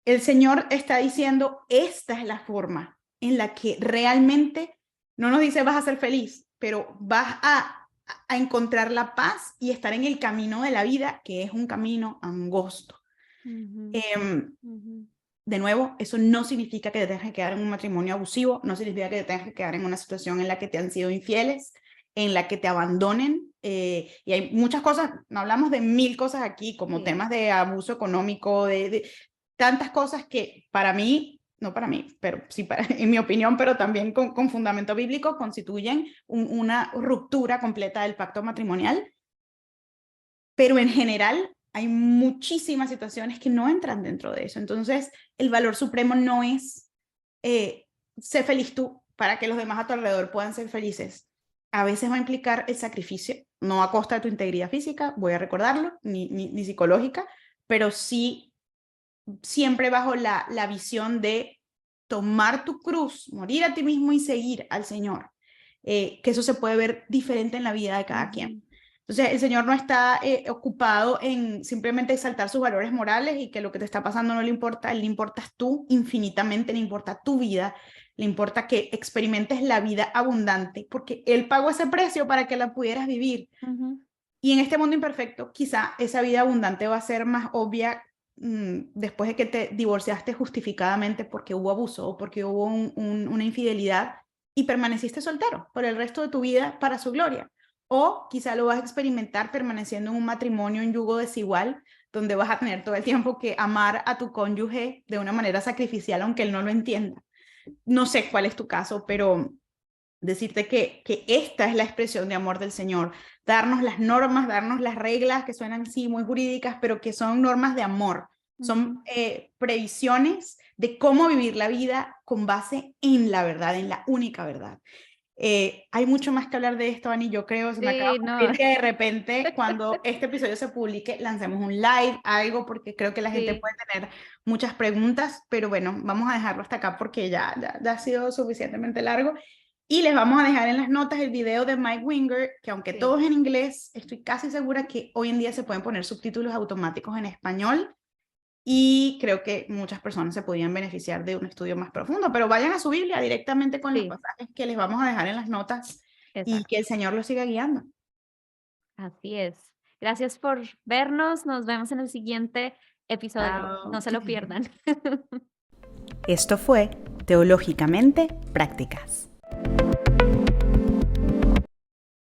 B: el Señor está diciendo, esta es la forma en la que realmente, no nos dice vas a ser feliz, pero vas a encontrar la paz y estar en el camino de la vida, que es un camino angosto.
A: ujú,
B: Eh,
A: ujú.
B: de nuevo, eso no significa que te tengas que quedar en un matrimonio abusivo, no significa que te tengas que quedar en una situación en la que te han sido infieles, en la que te abandonen. Y hay muchas cosas, no hablamos de mil cosas aquí, como
A: Sí,
B: temas de abuso económico, de tantas cosas que para mí, no para mí, pero sí para, en mi opinión, pero también con fundamento bíblico, constituyen una ruptura completa del pacto matrimonial. Pero en general hay muchísimas situaciones que no entran dentro de eso. Entonces, el valor supremo no es ser feliz tú para que los demás a tu alrededor puedan ser felices. A veces va a implicar el sacrificio, no a costa de tu integridad física, voy a recordarlo, ni psicológica, pero sí siempre bajo la visión de tomar tu cruz, morir a ti mismo y seguir al Señor. Que eso se puede ver diferente en la vida de cada quien.
A: ujú,
B: Entonces, el Señor no está ocupado en simplemente exaltar sus valores morales y que lo que te está pasando no le importa, Él le importas tú infinitamente, le importa tu vida, le importa que experimentes la vida abundante, porque Él pagó ese precio para que la pudieras vivir.
A: ujú.
B: Y en este mundo imperfecto, quizá esa vida abundante va a ser más obvia después de que te divorciaste justificadamente porque hubo abuso o porque hubo una infidelidad y permaneciste soltero por el resto de tu vida para su gloria. O quizá lo vas a experimentar permaneciendo en un matrimonio en yugo desigual, donde vas a tener todo el tiempo que amar a tu cónyuge de una manera sacrificial, aunque él no lo entienda. No sé cuál es tu caso, pero decirte que esta es la expresión de amor del Señor, darnos las normas, darnos las reglas que suenan sí muy jurídicas, pero que son normas de amor, son
A: Ujú,
B: previsiones de cómo vivir la vida con base en la verdad, en la única verdad. Hay mucho más que hablar de esto, Ani. Yo creo, se me acaba de
A: Sí, no.
B: ocurrir que de repente cuando este episodio se publique lancemos un live, algo, porque creo que la gente
A: Sí,
B: puede tener muchas preguntas, pero bueno, vamos a dejarlo hasta acá porque ya ha sido suficientemente largo. Y les vamos a dejar en las notas el video de Mike Winger, que aunque
A: sí.
B: todo es en inglés, estoy casi segura que hoy en día se pueden poner subtítulos automáticos en español y creo que muchas personas se podían beneficiar de un estudio más profundo, pero vayan a su Biblia directamente con los
A: Sí,
B: pasajes que les vamos a dejar en las notas y que
A: exacto.
B: el Señor los siga guiando.
A: Así es. Gracias por vernos. Nos vemos en el siguiente episodio. No
B: Chao.
A: se lo pierdan.
B: Esto fue Teológicamente Prácticas.